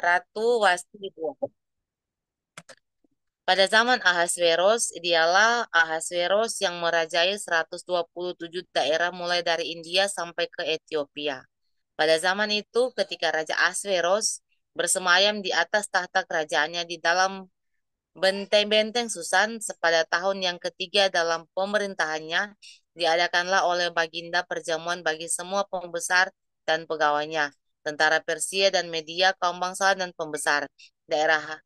Ratu Wasti II. Pada zaman Ahasveros, dialah Ahasveros yang merajai 127 daerah mulai dari India sampai ke Ethiopia. Pada zaman itu, ketika Raja Ahasveros bersemayam di atas tahta kerajaannya di dalam benteng-benteng Susan, pada tahun yang ketiga dalam pemerintahannya, diadakanlah oleh Baginda perjamuan bagi semua pembesar dan pegawainya, tentara Persia dan media, kaum bangsawan dan pembesar daerah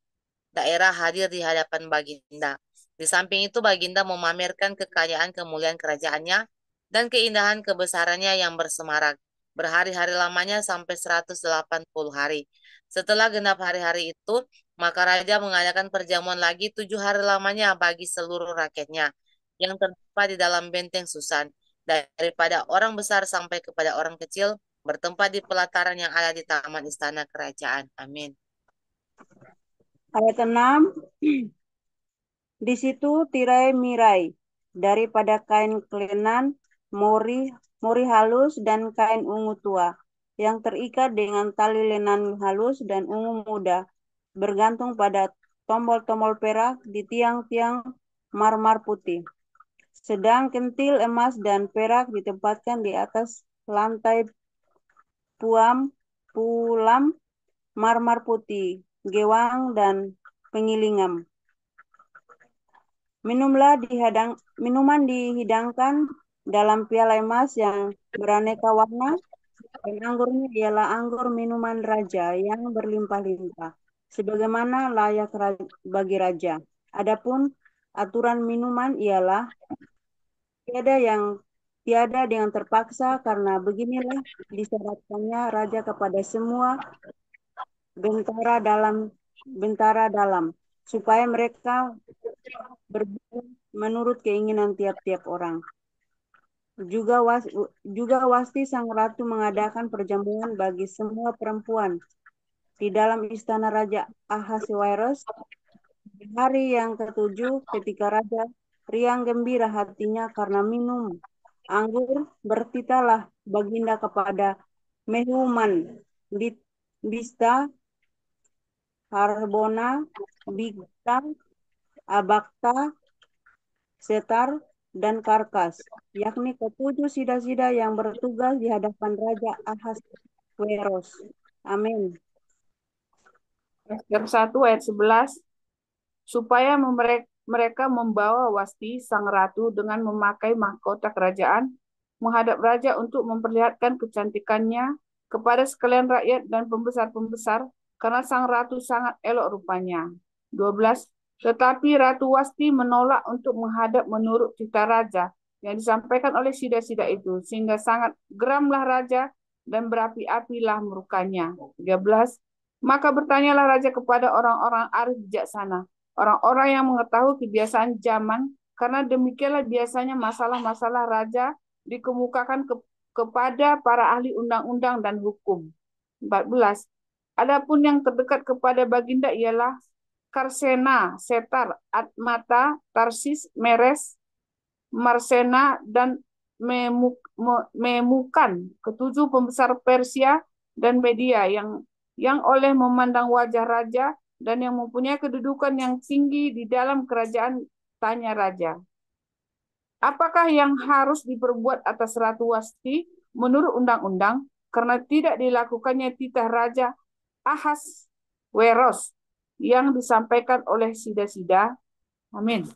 daerah hadir di hadapan Baginda. Di samping itu, Baginda memamerkan kekayaan kemuliaan kerajaannya dan keindahan kebesarannya yang bersemarak, berhari-hari lamanya sampai 180 hari. Setelah genap hari-hari itu, maka Raja mengadakan perjamuan lagi 7 hari lamanya bagi seluruh rakyatnya yang terdapat di dalam benteng Susan, daripada orang besar sampai kepada orang kecil, bertempat di pelataran yang ada di taman istana kerajaan. Amin. Ayat 6, di situ tirai mirai daripada kain kelenan, mori, mori halus dan kain ungu tua yang terikat dengan tali lenan halus dan ungu muda bergantung pada tombol-tombol perak di tiang-tiang marmar putih. Sedang kentil emas dan perak ditempatkan di atas lantai pulam marmar putih, gewang dan pengilingam. Minuman dihidangkan dalam piala emas yang beraneka warna, dan anggurnya ialah anggur minuman raja yang berlimpah-limpah, sebagaimana layak bagi raja. Adapun aturan minuman ialah tiada yang tiada dengan terpaksa, karena beginilah disyaratkannya raja kepada semua bentara dalam, supaya mereka berbuat menurut keinginan tiap-tiap orang. Juga, juga Wasti Sang Ratu mengadakan perjamuan bagi semua perempuan di dalam istana Raja Ahasuerus di hari yang ketujuh, ketika Raja riang gembira hatinya karena minum anggur. Bertitalah Baginda kepada Mehuman, Bista, Harbona, Bigta, Abakta, Setar, dan Karkas, yakni ketujuh sida-sida yang bertugas di hadapan Raja Ahasveros. Amin. Ester 1 ayat 11, supaya mereka membawa Wasti sang ratu dengan memakai mahkota kerajaan menghadap raja untuk memperlihatkan kecantikannya kepada sekalian rakyat dan pembesar-pembesar, karena sang ratu sangat elok rupanya. 12. Tetapi Ratu Wasti menolak untuk menghadap menurut titah raja yang disampaikan oleh sida-sida itu, sehingga sangat geramlah raja dan berapi-apilah murkanya. 13. Maka bertanyalah raja kepada orang-orang arif bijaksana, orang-orang yang mengetahui kebiasaan zaman, karena demikianlah biasanya masalah-masalah raja dikemukakan kepada para ahli undang-undang dan hukum. 14. Adapun yang terdekat kepada Baginda ialah Karsena, Setar, Atmata, Tarsis, Meres, Marsena, dan Memukan, ketujuh pembesar Persia dan Media yang oleh memandang wajah raja dan yang mempunyai kedudukan yang tinggi di dalam kerajaan, tanya raja, apakah yang harus diperbuat atas Ratu Wasti menurut undang-undang, karena tidak dilakukannya titah Raja Ahasweros yang disampaikan oleh sida-sida. Amin.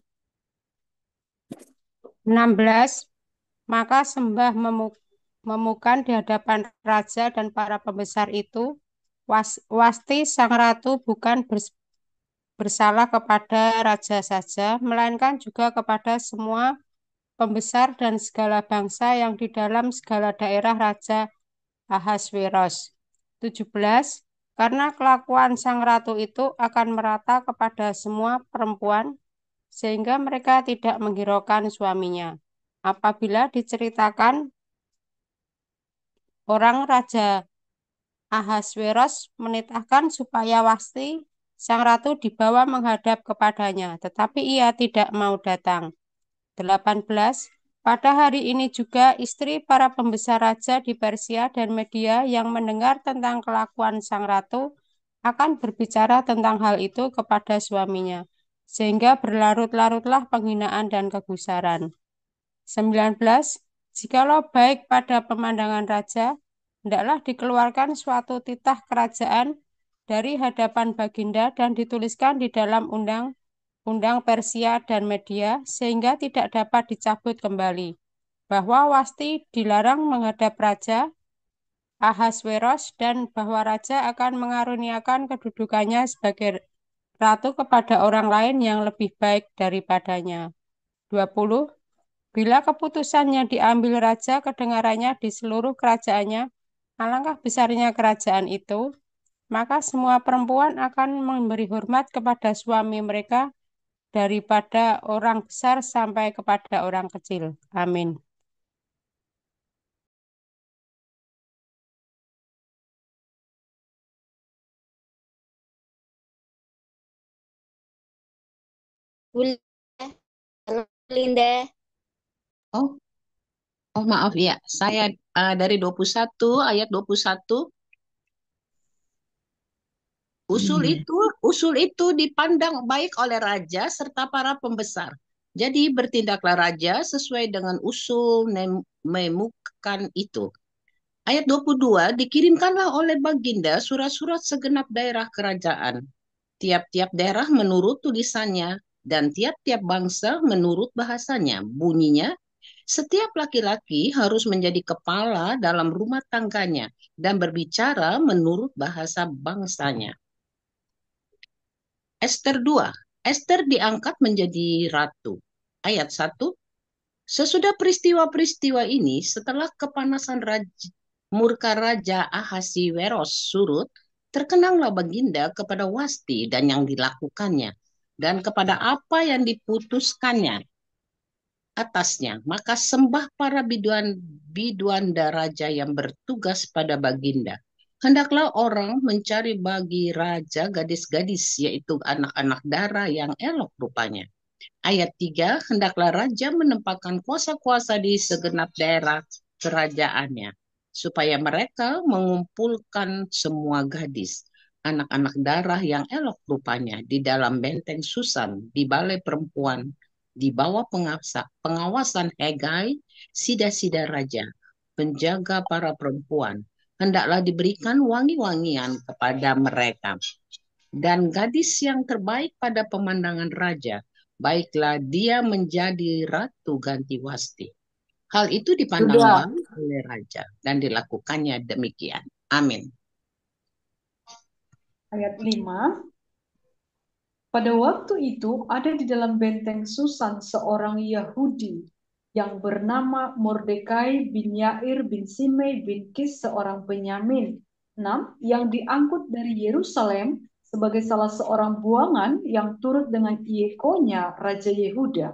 16. Maka sembah memukan di hadapan raja dan para pembesar itu, Wasti sang ratu bukan bersalah kepada raja saja, melainkan juga kepada semua pembesar dan segala bangsa yang di dalam segala daerah Raja Ahasveros. 17. Karena kelakuan sang ratu itu akan merata kepada semua perempuan, sehingga mereka tidak menghiraukan suaminya. Apabila diceritakan orang Raja Ahasveros menitahkan supaya Wasti sang ratu dibawa menghadap kepadanya, tetapi ia tidak mau datang. 18. Pada hari ini juga istri para pembesar raja di Persia dan Media yang mendengar tentang kelakuan sang ratu akan berbicara tentang hal itu kepada suaminya, sehingga berlarut-larutlah penghinaan dan kegusaran. 19. Jikalau baik pada pemandangan raja, hendaklah dikeluarkan suatu titah kerajaan dari hadapan baginda dan dituliskan di dalam undang Persia dan Media, sehingga tidak dapat dicabut kembali, bahwa Wasti dilarang menghadap Raja Ahasweros dan bahwa Raja akan mengaruniakan kedudukannya sebagai ratu kepada orang lain yang lebih baik daripadanya. 20. Bila keputusannya diambil Raja kedengarannya di seluruh kerajaannya, alangkah besarnya kerajaan itu, maka semua perempuan akan memberi hormat kepada suami mereka daripada orang besar sampai kepada orang kecil. Amin. Linda. Oh, oh maaf ya. Saya dari 21 ayat 21. Usul itu dipandang baik oleh raja serta para pembesar. Jadi bertindaklah raja sesuai dengan usul memukan itu. Ayat 22, dikirimkanlah oleh baginda surat-surat segenap daerah kerajaan. Tiap-tiap daerah menurut tulisannya dan tiap-tiap bangsa menurut bahasanya. Bunyinya, setiap laki-laki harus menjadi kepala dalam rumah tangganya dan berbicara menurut bahasa bangsanya. Ester 2. Ester diangkat menjadi ratu. Ayat 1. Sesudah peristiwa-peristiwa ini, setelah kepanasan murka Raja Ahasiweros surut, terkenanglah baginda kepada Wasti dan yang dilakukannya, dan kepada apa yang diputuskannya atasnya. Maka sembah para biduanda raja yang bertugas pada baginda. Hendaklah orang mencari bagi raja gadis-gadis, yaitu anak-anak dara yang elok rupanya. Ayat 3, hendaklah raja menempatkan kuasa-kuasa di segenap daerah kerajaannya, supaya mereka mengumpulkan semua gadis, anak-anak darah yang elok rupanya di dalam benteng Susan, di balai perempuan, di bawah pengawasan Hegai, sida-sida raja, penjaga para perempuan. Hendaklah diberikan wangi-wangian kepada mereka. Dan gadis yang terbaik pada pemandangan raja, baiklah dia menjadi ratu ganti Wasti. Hal itu dipandang Sudah. baik oleh raja dan dilakukannya demikian. Amin. Ayat 5. Pada waktu itu ada di dalam benteng Susan seorang Yahudi yang bernama Mordekai bin Yair bin Simei bin Kis seorang Benyamin. 6. Yang diangkut dari Yerusalem sebagai salah seorang buangan yang turut dengan Yekonya Raja Yehuda.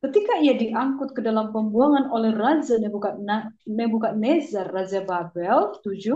Ketika ia diangkut ke dalam pembuangan oleh Raja Nebukadnezar Raja Babel. 7.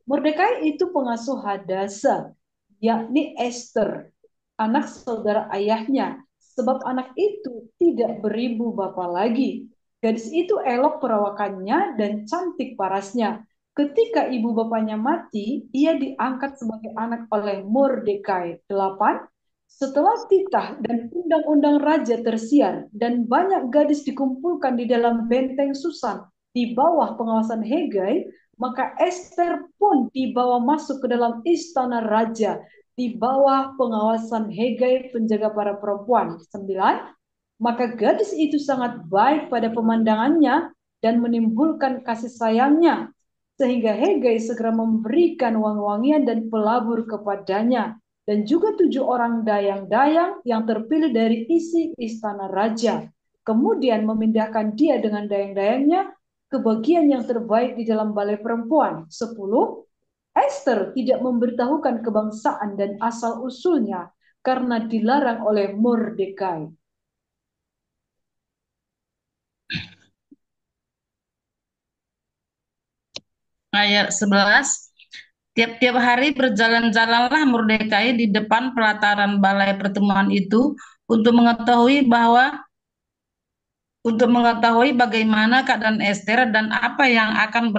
Mordekai itu pengasuh Hadasa, yakni Esther, anak saudara ayahnya, sebab anak itu tidak beribu bapa lagi. Gadis itu elok perawakannya dan cantik parasnya. Ketika ibu bapanya mati, ia diangkat sebagai anak oleh Mordekai. 8. Setelah titah dan undang-undang raja tersiar dan banyak gadis dikumpulkan di dalam benteng Susan di bawah pengawasan Hegai, maka Esther pun dibawa masuk ke dalam istana raja di bawah pengawasan Hegai, penjaga para perempuan. 9. Maka gadis itu sangat baik pada pemandangannya dan menimbulkan kasih sayangnya, sehingga Hegai segera memberikan wangi-wangian dan pelabur kepadanya, dan juga 7 orang dayang-dayang yang terpilih dari isi istana raja. Kemudian memindahkan dia dengan dayang-dayangnya ke bagian yang terbaik di dalam balai perempuan. 10. Esther tidak memberitahukan kebangsaan dan asal-usulnya karena dilarang oleh Mordekai. Ayat 11. Tiap-tiap hari berjalan-jalanlah Mordekai di depan pelataran balai pertemuan itu untuk mengetahui bagaimana keadaan Ester dan apa yang akan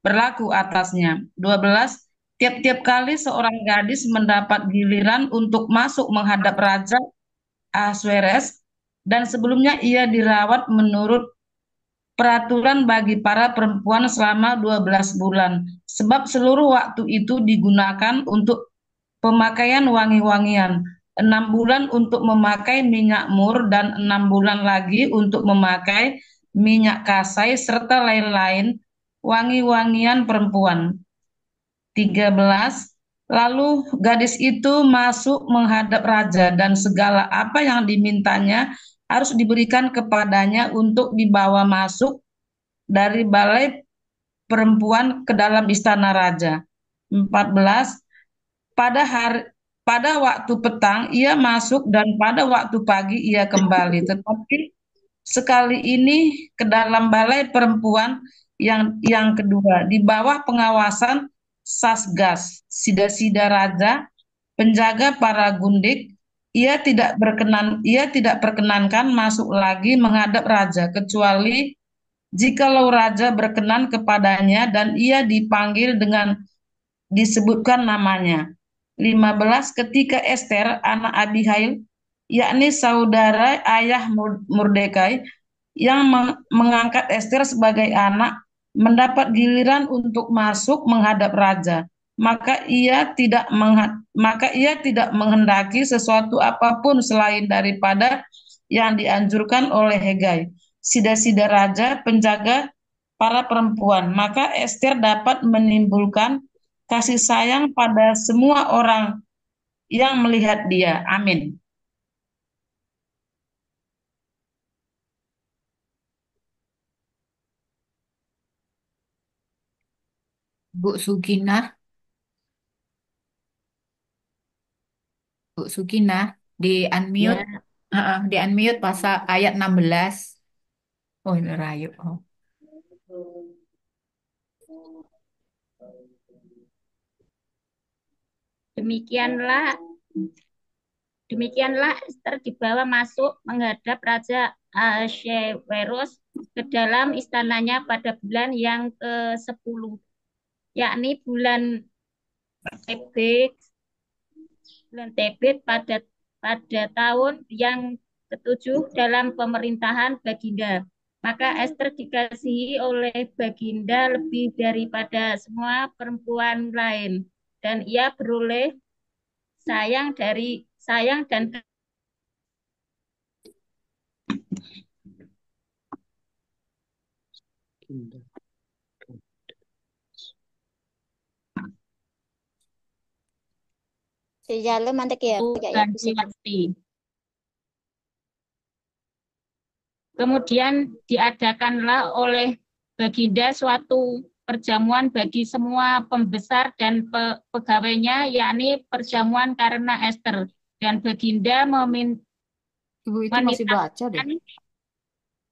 berlaku atasnya. 12. Tiap-tiap kali seorang gadis mendapat giliran untuk masuk menghadap Raja Ahasuerus, dan sebelumnya ia dirawat menurut peraturan bagi para perempuan selama 12 bulan, sebab seluruh waktu itu digunakan untuk pemakaian wangi-wangian, 6 bulan untuk memakai minyak mur, dan 6 bulan lagi untuk memakai minyak kasai, serta lain-lain wangi-wangian perempuan. 13. Lalu gadis itu masuk menghadap raja, dan segala apa yang dimintanya harus diberikan kepadanya untuk dibawa masuk dari balai perempuan ke dalam istana raja. 14. Pada hari pada waktu petang ia masuk, dan pada waktu pagi ia kembali. Tetapi sekali ini ke dalam balai perempuan yang kedua di bawah pengawasan Sasgas, sida-sida raja, penjaga para gundik. Ia tidak perkenankan masuk lagi menghadap raja, kecuali jikalau raja berkenan kepadanya dan ia dipanggil dengan disebutkan namanya. 15. Ketika Ester, anak Abihail, yakni saudara ayah Mordekai, yang mengangkat Ester sebagai anak, mendapat giliran untuk masuk menghadap raja, maka ia tidak menghendaki sesuatu apapun selain daripada yang dianjurkan oleh Hegai, sida-sida raja, penjaga para perempuan. Maka Ester dapat menimbulkan kasih sayang pada semua orang yang melihat dia. Amin. Bu Sukinah, Bu Sukinah, di unmute, Ya, di unmute pasal ayat 16. Oh, ini Rayu. Oh. Demikianlah Demikianlah Ester dibawa masuk menghadap Raja Ahasverus ke dalam istananya pada bulan yang ke-10, yakni bulan Tebet pada tahun yang ke-7 dalam pemerintahan Baginda. Maka Ester dikasihi oleh Baginda lebih daripada semua perempuan lain, dan ia beroleh sayang dan Sejalo mantek ya, dan Wasti. Kemudian diadakanlah oleh Baginda suatu perjamuan bagi semua pembesar dan pegawainya, yakni perjamuan karena Ester. Dan Baginda Ibu itu masih baca deh.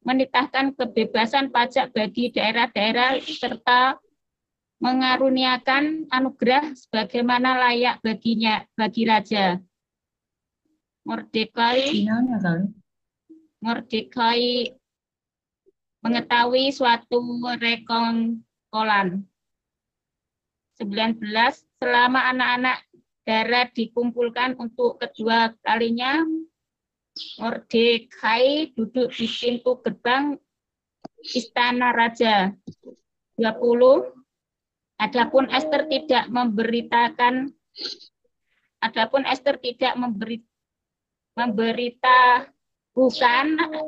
menitahkan kebebasan pajak bagi daerah-daerah serta mengaruniakan anugerah sebagaimana layak bagi raja. Mordekai mengetahui suatu rekongkolan. 19. Selama anak-anak darah dikumpulkan untuk kedua kalinya, Mordekai duduk di pintu gerbang istana raja. 20. Adapun Ester tidak memberitahukan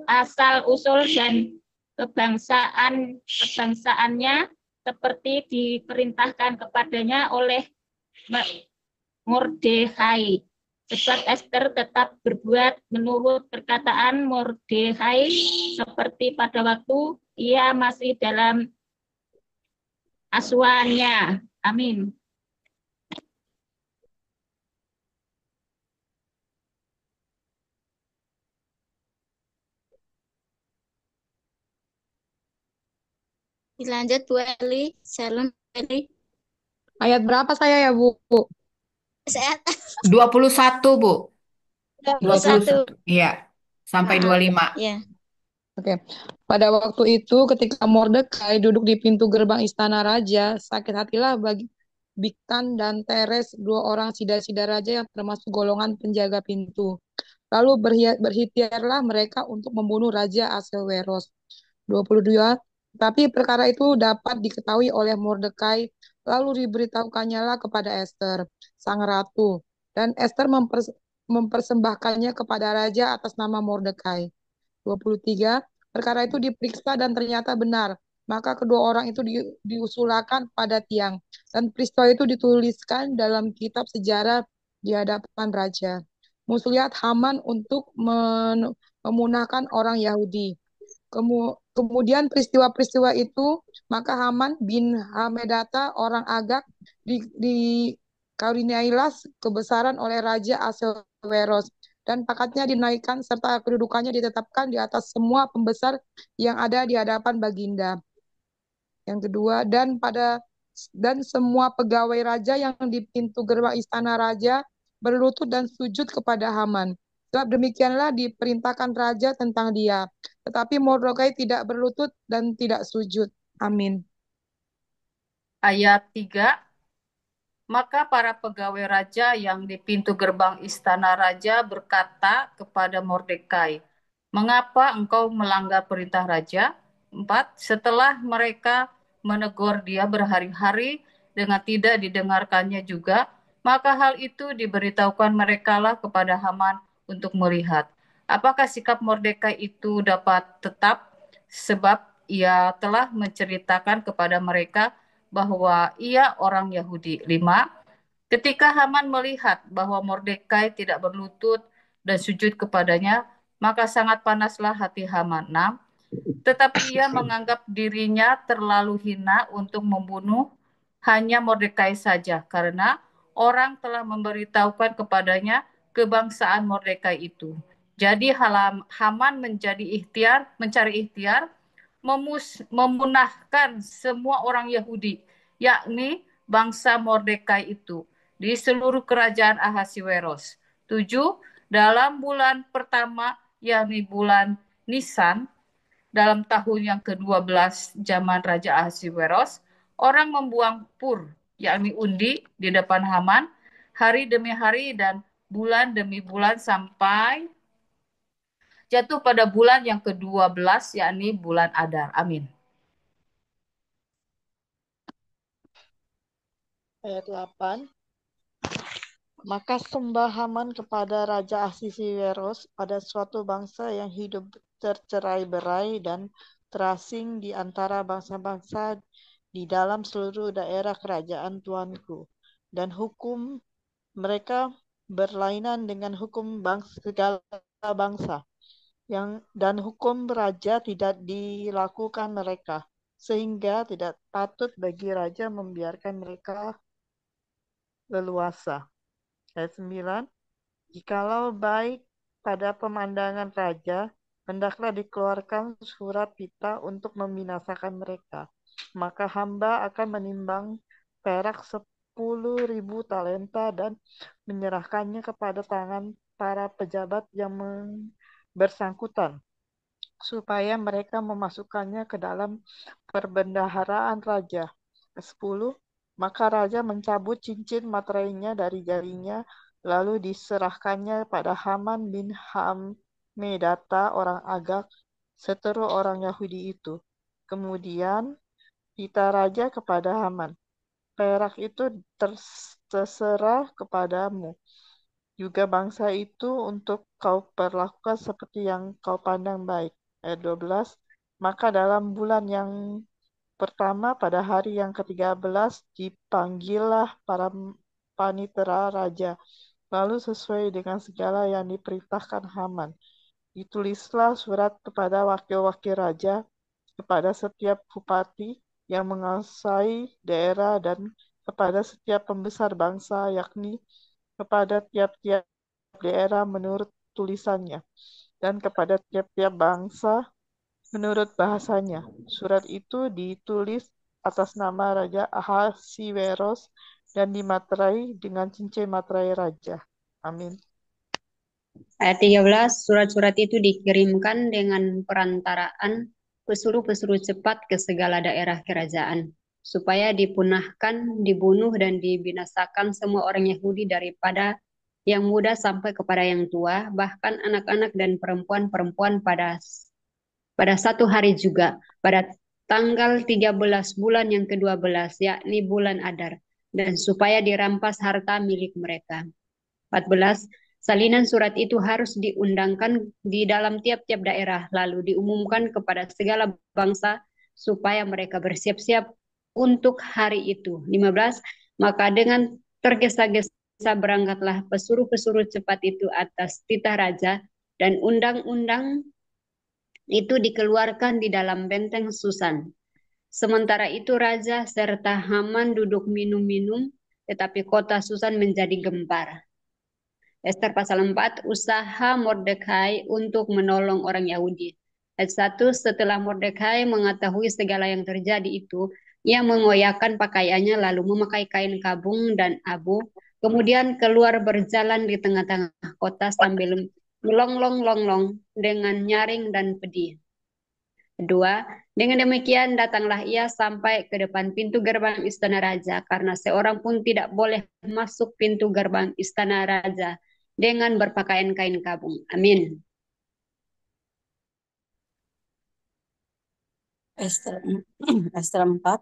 asal-usul dan kebangsaannya seperti diperintahkan kepadanya oleh Mordekai. Sebab Ester tetap berbuat menurut perkataan Mordekai seperti pada waktu ia masih dalam asuhannya. Amin. Dilanjut Bu Eli, Shalom Eli. Ayat berapa saya ya, Bu? Sehat. 21, Bu. 21. Iya, sampai 25. Ya. Oke. Pada waktu itu ketika Mordekai duduk di pintu gerbang istana raja, sakit hatilah Bigtan, dan Teres, dua orang sida-sida raja yang termasuk golongan penjaga pintu. Lalu berhitirlah mereka untuk membunuh Raja Ahasveros. 22. Tapi perkara itu dapat diketahui oleh Mordekai, lalu diberitahukannya lah kepada Ester, sang ratu. Dan Ester mempersembahkannya kepada raja atas nama Mordekai. 23. Perkara itu diperiksa dan ternyata benar. Maka kedua orang itu diusulkan pada tiang. Dan peristiwa itu dituliskan dalam kitab sejarah di hadapan raja. Muslihat Haman untuk memunahkan orang Yahudi. Kemudian peristiwa-peristiwa itu, maka Haman bin Hamedata, orang Agag, dikaruniailah kebesaran oleh Raja Ahasveros, dan pangkatnya dinaikkan serta kedudukannya ditetapkan di atas semua pembesar yang ada di hadapan Baginda. Yang kedua, dan semua pegawai raja yang di pintu gerbang istana raja berlutut dan sujud kepada Haman. Sebab demikianlah diperintahkan raja tentang dia. Tetapi Mordekai tidak berlutut dan tidak sujud. Amin. Ayat 3. Maka para pegawai raja yang di pintu gerbang istana raja berkata kepada Mordekai, "Mengapa engkau melanggar perintah raja?" 4. Setelah mereka menegur dia berhari-hari dengan tidak didengarkannya juga, maka hal itu diberitahukan merekalah kepada Haman untuk melihat apakah sikap Mordekai itu dapat tetap, sebab ia telah menceritakan kepada mereka bahwa ia orang Yahudi. 5. Ketika Haman melihat bahwa Mordekai tidak berlutut dan sujud kepadanya, maka sangat panaslah hati Haman. 6. Tetapi ia menganggap dirinya terlalu hina untuk membunuh hanya Mordekai saja, karena orang telah memberitahukan kepadanya kebangsaan Mordekai itu. Jadi Haman mencari ikhtiar memunahkan semua orang Yahudi, yakni bangsa Mordekai itu, di seluruh kerajaan Ahasveros. 7. Dalam bulan pertama, yakni bulan Nisan, dalam tahun yang ke-12 zaman Raja Ahasveros, orang membuang pur, yakni undi, di depan Haman, hari demi hari dan bulan demi bulan sampai jatuh pada bulan yang ke-12, yakni bulan Adar. Amin. Ayat 8. Maka sembah Haman kepada Raja Ahasveros pada suatu bangsa yang hidup tercerai-berai dan terasing di antara bangsa-bangsa di dalam seluruh daerah kerajaan tuanku. Dan hukum mereka berlainan dengan hukum segala bangsa. Dan hukum raja tidak dilakukan mereka, sehingga tidak patut bagi raja membiarkan mereka leluasa. Ayat 9. Jikalau baik pada pemandangan raja, hendaklah dikeluarkan surat pita untuk membinasakan mereka. Maka hamba akan menimbang perak 10.000 talenta dan menyerahkannya kepada tangan para pejabat yang bersangkutan, supaya mereka memasukkannya ke dalam perbendaharaan raja. 10. Maka raja mencabut cincin materainya dari jarinya, lalu diserahkannya pada Haman bin Hamedata, orang Agag, seteru orang Yahudi itu. Kemudian pita raja kepada Haman, perak itu terserah kepadamu, juga bangsa itu untuk kau perlakukan seperti yang kau pandang baik. Ayat 12. Maka dalam bulan yang pertama, pada hari yang ke-13, dipanggillah para panitera raja. Lalu sesuai dengan segala yang diperintahkan Haman, ditulislah surat kepada wakil-wakil raja, kepada setiap bupati yang menguasai daerah, dan kepada setiap pembesar bangsa, yakni kepada tiap-tiap daerah menurut tulisannya, dan kepada tiap-tiap bangsa menurut bahasanya. Surat itu ditulis atas nama Raja Ahasveros dan dimaterai dengan cincin materai raja. Amin. Ayat 13, surat-surat itu dikirimkan dengan perantaraan pesuruh-pesuruh cepat ke segala daerah kerajaan. supaya dipunahkan, dibunuh, dan dibinasakan semua orang Yahudi daripada yang muda sampai kepada yang tua, bahkan anak-anak dan perempuan-perempuan pada satu hari juga, pada tanggal 13 bulan yang ke-12, yakni bulan Adar, dan supaya dirampas harta milik mereka. 14. Salinan surat itu harus diundangkan di dalam tiap-tiap daerah, lalu diumumkan kepada segala bangsa supaya mereka bersiap-siap untuk hari itu. 15. Maka dengan tergesa-gesa berangkatlah pesuruh-pesuruh cepat itu atas titah raja, dan undang-undang itu dikeluarkan di dalam benteng Susan. Sementara itu raja serta Haman duduk minum-minum, tetapi kota Susan menjadi gempar. Ester pasal 4, usaha Mordekai untuk menolong orang Yahudi. Ayat 1, setelah Mordekai mengetahui segala yang terjadi itu, ia mengoyakkan pakaiannya lalu memakai kain kabung dan abu, kemudian keluar berjalan di tengah-tengah kota sambil melonglong-longlong dengan nyaring dan pedih. Kedua, dengan demikian datanglah ia sampai ke depan pintu gerbang istana raja, karena seorang pun tidak boleh masuk pintu gerbang istana raja dengan berpakaian kain kabung. Amin. Ester, Ester 4,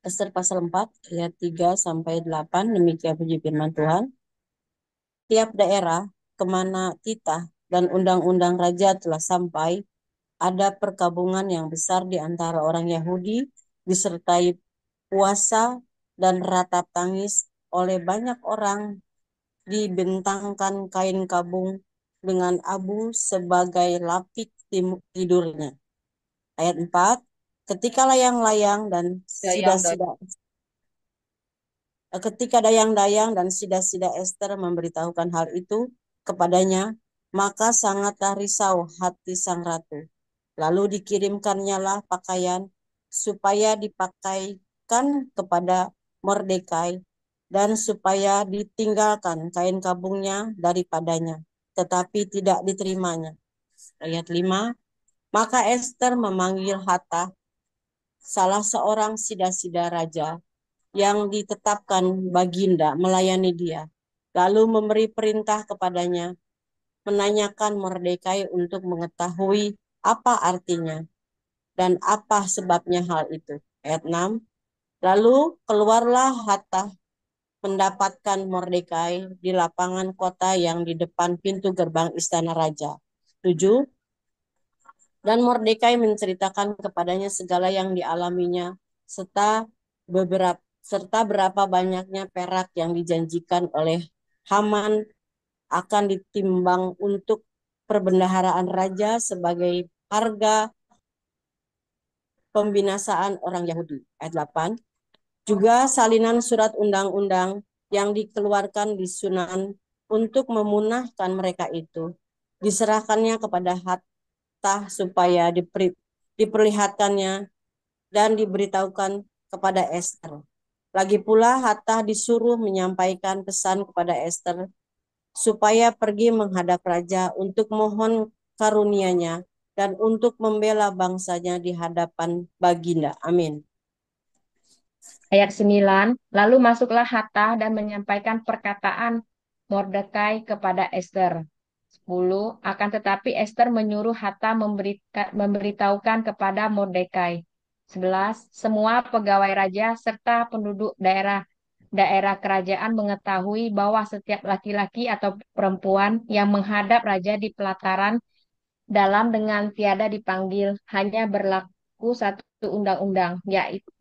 Ester pasal 4, ayat 3 sampai 8, demikian puji firman Tuhan. Tiap daerah kemana titah dan undang-undang raja telah sampai, ada perkabungan yang besar di antara orang Yahudi, disertai puasa dan ratap tangis oleh banyak orang, dibentangkan kain kabung dengan abu sebagai lapik tidurnya. Ayat 4, ketika layang-layang dan sida-sida ketika dayang-dayang dan sida-sida Ester memberitahukan hal itu kepadanya, maka sangatlah risau hati sang ratu. Lalu dikirimkannya lah pakaian supaya dipakaikan kepada Mordekai, dan supaya ditinggalkan kain kabungnya daripadanya, tetapi tidak diterimanya. Ayat 5, maka Ester memanggil Hathach, salah seorang sida-sida raja, yang ditetapkan baginda melayani dia, lalu memberi perintah kepadanya, menanyakan Mordekai untuk mengetahui apa artinya dan apa sebabnya hal itu. Ayat 6, lalu keluarlah Hathach mendapatkan Mordekai di lapangan kota yang di depan pintu gerbang istana raja. 7, dan Mordekai menceritakan kepadanya segala yang dialaminya, serta berapa banyaknya perak yang dijanjikan oleh Haman akan ditimbang untuk perbendaharaan raja sebagai harga pembinasaan orang Yahudi. Ayat 8, juga salinan surat undang-undang yang dikeluarkan di Sunan untuk memunahkan mereka itu diserahkannya kepada Hathach supaya diperlihatkannya dan diberitahukan kepada Ester. Lagi pula Hathach disuruh menyampaikan pesan kepada Ester supaya pergi menghadap raja untuk mohon karunia-Nya dan untuk membela bangsanya di hadapan baginda. Amin. Ayat 9, lalu masuklah Hathach dan menyampaikan perkataan Mordekai kepada Ester. 10, akan tetapi Ester menyuruh Hathach memberitahukan kepada Mordekai. 11, semua pegawai raja serta penduduk daerah kerajaan mengetahui bahwa setiap laki-laki atau perempuan yang menghadap raja di pelataran dalam dengan tiada dipanggil, hanya berlaku satu undang-undang,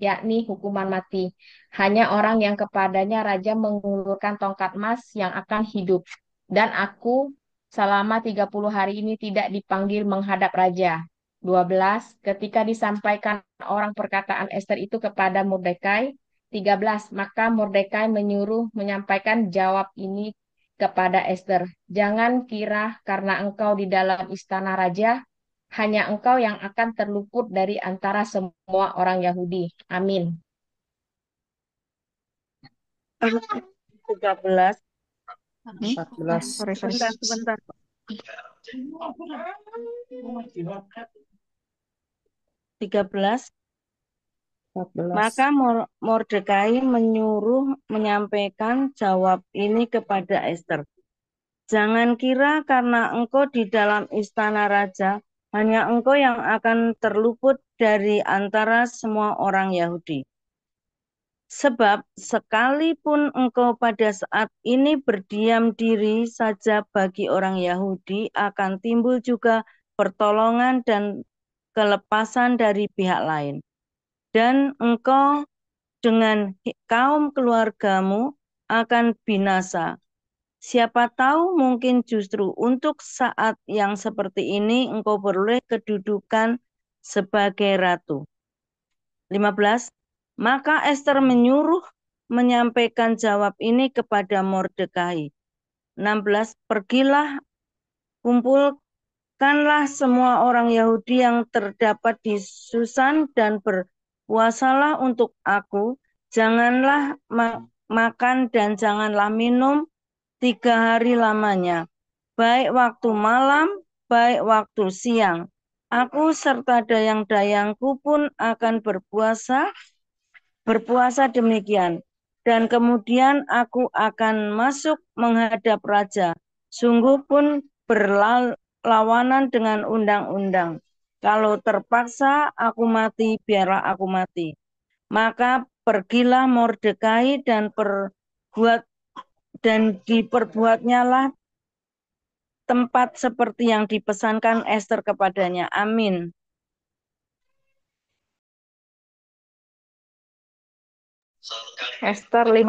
yakni hukuman mati. Hanya orang yang kepadanya raja mengulurkan tongkat emas yang akan hidup. Dan aku selama 30 hari ini tidak dipanggil menghadap raja. 12, ketika disampaikan orang perkataan Ester itu kepada Mordekai. 13, maka Mordekai menyuruh menyampaikan jawab ini kepada Ester. Jangan kira karena engkau di dalam istana raja, hanya engkau yang akan terluput dari antara semua orang Yahudi. Amin. 13. 14. Sebentar. 13. Maka Mordekai menyuruh menyampaikan jawab ini kepada Ester. Jangan kira karena engkau di dalam istana raja, hanya engkau yang akan terluput dari antara semua orang Yahudi. Sebab sekalipun engkau pada saat ini berdiam diri saja bagi orang Yahudi, akan timbul juga pertolongan dan kelepasan dari pihak lain. Dan engkau dengan kaum keluargamu akan binasa. Siapa tahu mungkin justru untuk saat yang seperti ini engkau beroleh kedudukan sebagai ratu. 15. Maka Ester menyuruh menyampaikan jawab ini kepada Mordekai. 16. Pergilah, kumpulkanlah semua orang Yahudi yang terdapat di Susan dan berpuasalah untuk aku. Janganlah makan dan janganlah minum 3 hari lamanya, baik waktu malam, baik waktu siang. Aku serta dayang-dayangku pun akan berpuasa demikian. Dan kemudian aku akan masuk menghadap raja. Sungguh pun berlawanan dengan undang-undang. Kalau terpaksa aku mati, biarlah aku mati. Maka pergilah Mordekai dan diperbuatnyalah tempat seperti yang dipesankan Ester kepadanya. Amin. Ester 5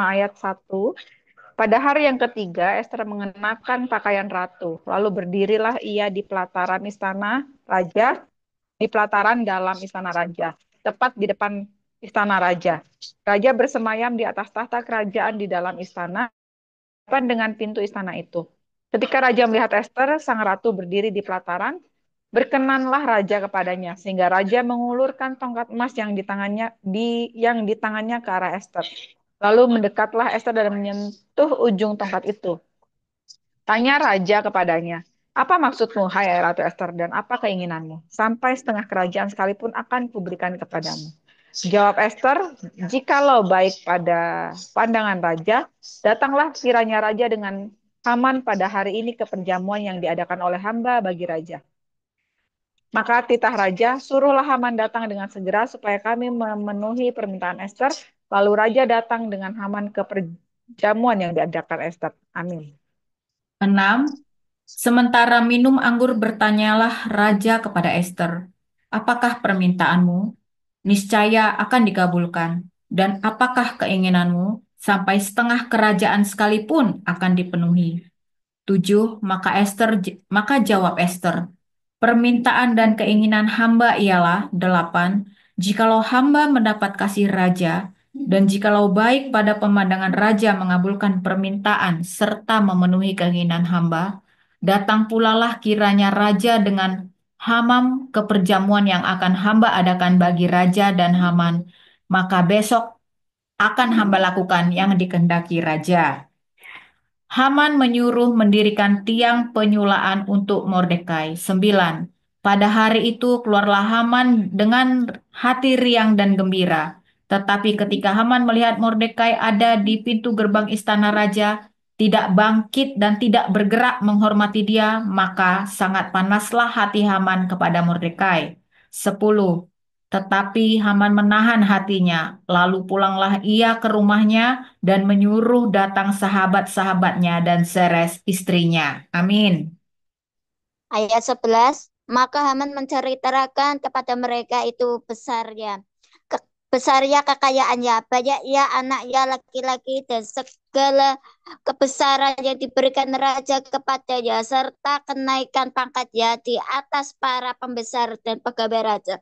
ayat 1. Pada hari yang ketiga, Ester mengenakan pakaian ratu. Lalu berdirilah ia di pelataran istana raja, di pelataran dalam istana raja, tepat di depan istana raja. Raja bersemayam di atas tahta kerajaan di dalam istana, depan dengan pintu istana itu. Ketika raja melihat Ester, sang ratu berdiri di pelataran, berkenanlah raja kepadanya, sehingga raja mengulurkan tongkat emas yang di tangannya ke arah Ester. Lalu mendekatlah Ester dan menyentuh ujung tongkat itu. Tanya raja kepadanya, apa maksudmu, hai Ratu Ester, dan apa keinginanmu? Sampai setengah kerajaan sekalipun akan kuberikan kepadamu. Jawab Ester, jikalau baik pada pandangan raja, datanglah kiranya raja dengan Haman pada hari ini ke perjamuan yang diadakan oleh hamba bagi raja. Maka titah raja, suruhlah Haman datang dengan segera supaya kami memenuhi permintaan Ester. Lalu raja datang dengan Haman ke perjamuan yang diadakan Ester. Amin. 6. Sementara minum anggur bertanyalah raja kepada Ester, apakah permintaanmu? Niscaya akan dikabulkan. Dan apakah keinginanmu? Sampai setengah kerajaan sekalipun akan dipenuhi. 7. Maka jawab Ester, permintaan dan keinginan hamba ialah 8. Jikalau hamba mendapat kasih raja, dan jikalau baik pada pemandangan raja mengabulkan permintaan serta memenuhi keinginan hamba, datang pulalah kiranya raja dengan Haman ke perjamuan yang akan hamba adakan bagi raja dan Haman. Maka besok akan hamba lakukan yang dikehendaki raja. Haman menyuruh mendirikan tiang penyulaan untuk Mordekai. 9. Pada hari itu keluarlah Haman dengan hati riang dan gembira. Tetapi ketika Haman melihat Mordekai ada di pintu gerbang istana raja, tidak bangkit dan tidak bergerak menghormati dia, maka sangat panaslah hati Haman kepada Mordekai. 10. Tetapi Haman menahan hatinya, lalu pulanglah ia ke rumahnya dan menyuruh datang sahabat-sahabatnya dan Zeres istrinya. Amin. Ayat 11, maka Haman menceritakan kepada mereka itu besarnya kekayaannya, banyaknya anaknya laki-laki dan segala kebesaran yang diberikan raja kepadanya, serta kenaikan pangkatnya di atas para pembesar dan pegawai raja.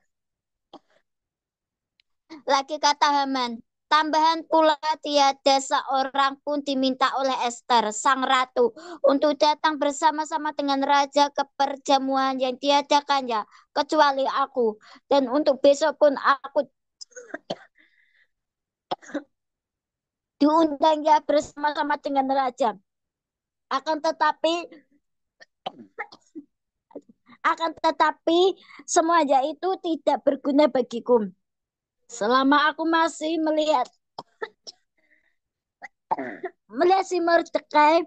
Lagi kata Haman, tambahan pula tiada seorang pun diminta oleh Ester, sang ratu, untuk datang bersama-sama dengan raja ke perjamuan yang diadakannya, kecuali aku. Dan untuk besok pun aku diundangnya bersama-sama dengan raja. Akan tetapi semuanya itu tidak berguna bagiku. Selama aku masih melihat melihat si Mordekai,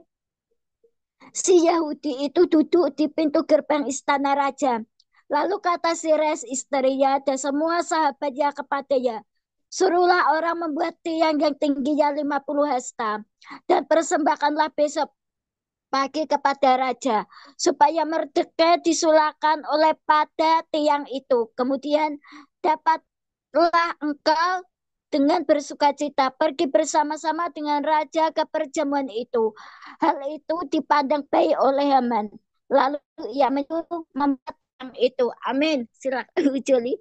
si Yahudi itu duduk di pintu gerbang istana raja. Lalu kata si Res istrinya dan semua sahabatnya kepadanya, suruhlah orang membuat tiang yang tingginya 50 hasta dan persembahkanlah besok pagi kepada raja supaya Mordekai disulahkan oleh pada tiang itu. Kemudian dapatlah engkau dengan bersukacita pergi bersama-sama dengan raja ke perjamuan itu. Hal itu dipandang baik oleh Haman. Lalu ia menyuruh membuat tiang itu. Amin. Silakan Bu Juli.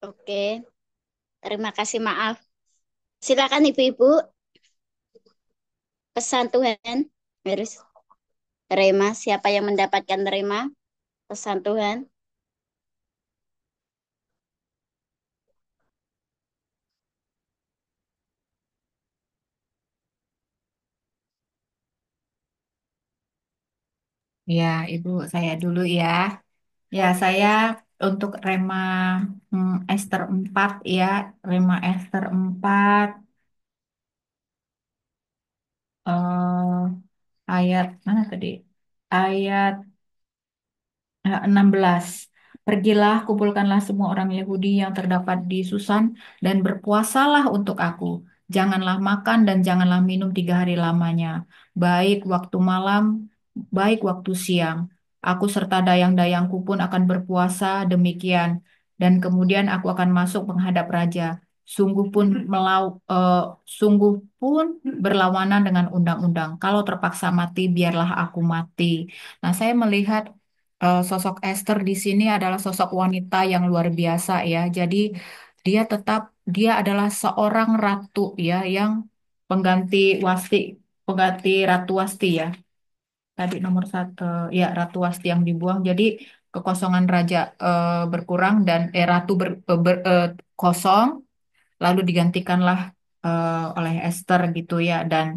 Oke, terima kasih, maaf. Silakan Ibu-ibu, pesan Tuhan. Harus Rema, siapa yang mendapatkan Rema? Pesan Tuhan. Ya, Ibu, saya dulu ya. Ya, saya untuk Rema Ester 4 ya. Rema Ester 4 ayat mana tadi? Ayat 16. Pergilah, kumpulkanlah semua orang Yahudi yang terdapat di Susan dan berpuasalah untuk aku. Janganlah makan dan janganlah minum 3 hari lamanya, baik waktu malam, baik waktu siang. Aku serta dayang-dayangku pun akan berpuasa demikian, dan kemudian aku akan masuk menghadap raja. Sungguh pun sungguh pun berlawanan dengan undang-undang. Kalau terpaksa mati, biarlah aku mati. Nah, saya melihat sosok Esther di sini adalah sosok wanita yang luar biasa ya. Jadi dia tetap dia adalah seorang ratu ya yang pengganti Wasti, pengganti Ratu Wasti ya. Tadi nomor 1 ya Ratu Wasti yang dibuang. Jadi kekosongan raja berkurang dan ratu kosong lalu digantikanlah oleh Esther gitu ya. Dan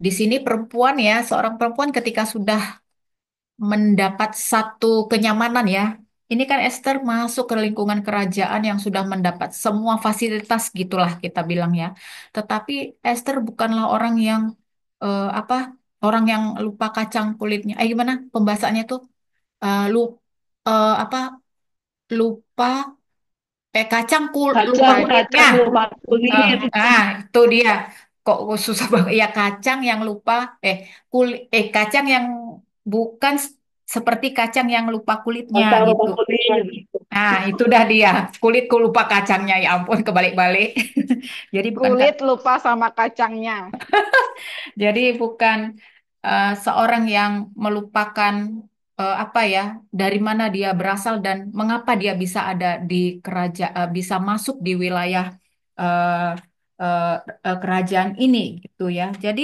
di sini perempuan ya, seorang perempuan ketika sudah mendapat satu kenyamanan ya. Ini kan Esther masuk ke lingkungan kerajaan yang sudah mendapat semua fasilitas gitulah kita bilang ya. Tetapi Esther bukanlah orang yang apa? Orang yang lupa kacang kulitnya. Gimana pembahasannya tuh? Lu apa? Lupa lupa kulitnya. Kacang lupa Eh, kulit. itu dia. Kok susah banget ya kacang yang lupa kacang yang bukan seperti kacang yang lupa kulitnya Kacang lupa gitu. kulit. Nah, itu dah dia. Kulitku lupa kacangnya ya ampun kebalik-balik. Jadi bukan Kulit lupa sama kacangnya. jadi bukan seorang yang melupakan apa ya, dari mana dia berasal dan mengapa dia bisa ada di kerajaan, bisa masuk di wilayah eh, eh, kerajaan ini gitu ya. Jadi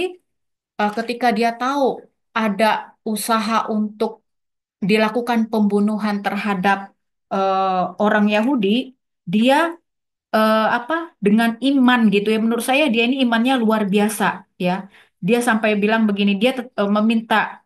ketika dia tahu ada usaha untuk dilakukan pembunuhan terhadap orang Yahudi, dia apa dengan iman gitu ya. Menurut saya dia ini imannya luar biasa ya. Dia sampai bilang begini, dia meminta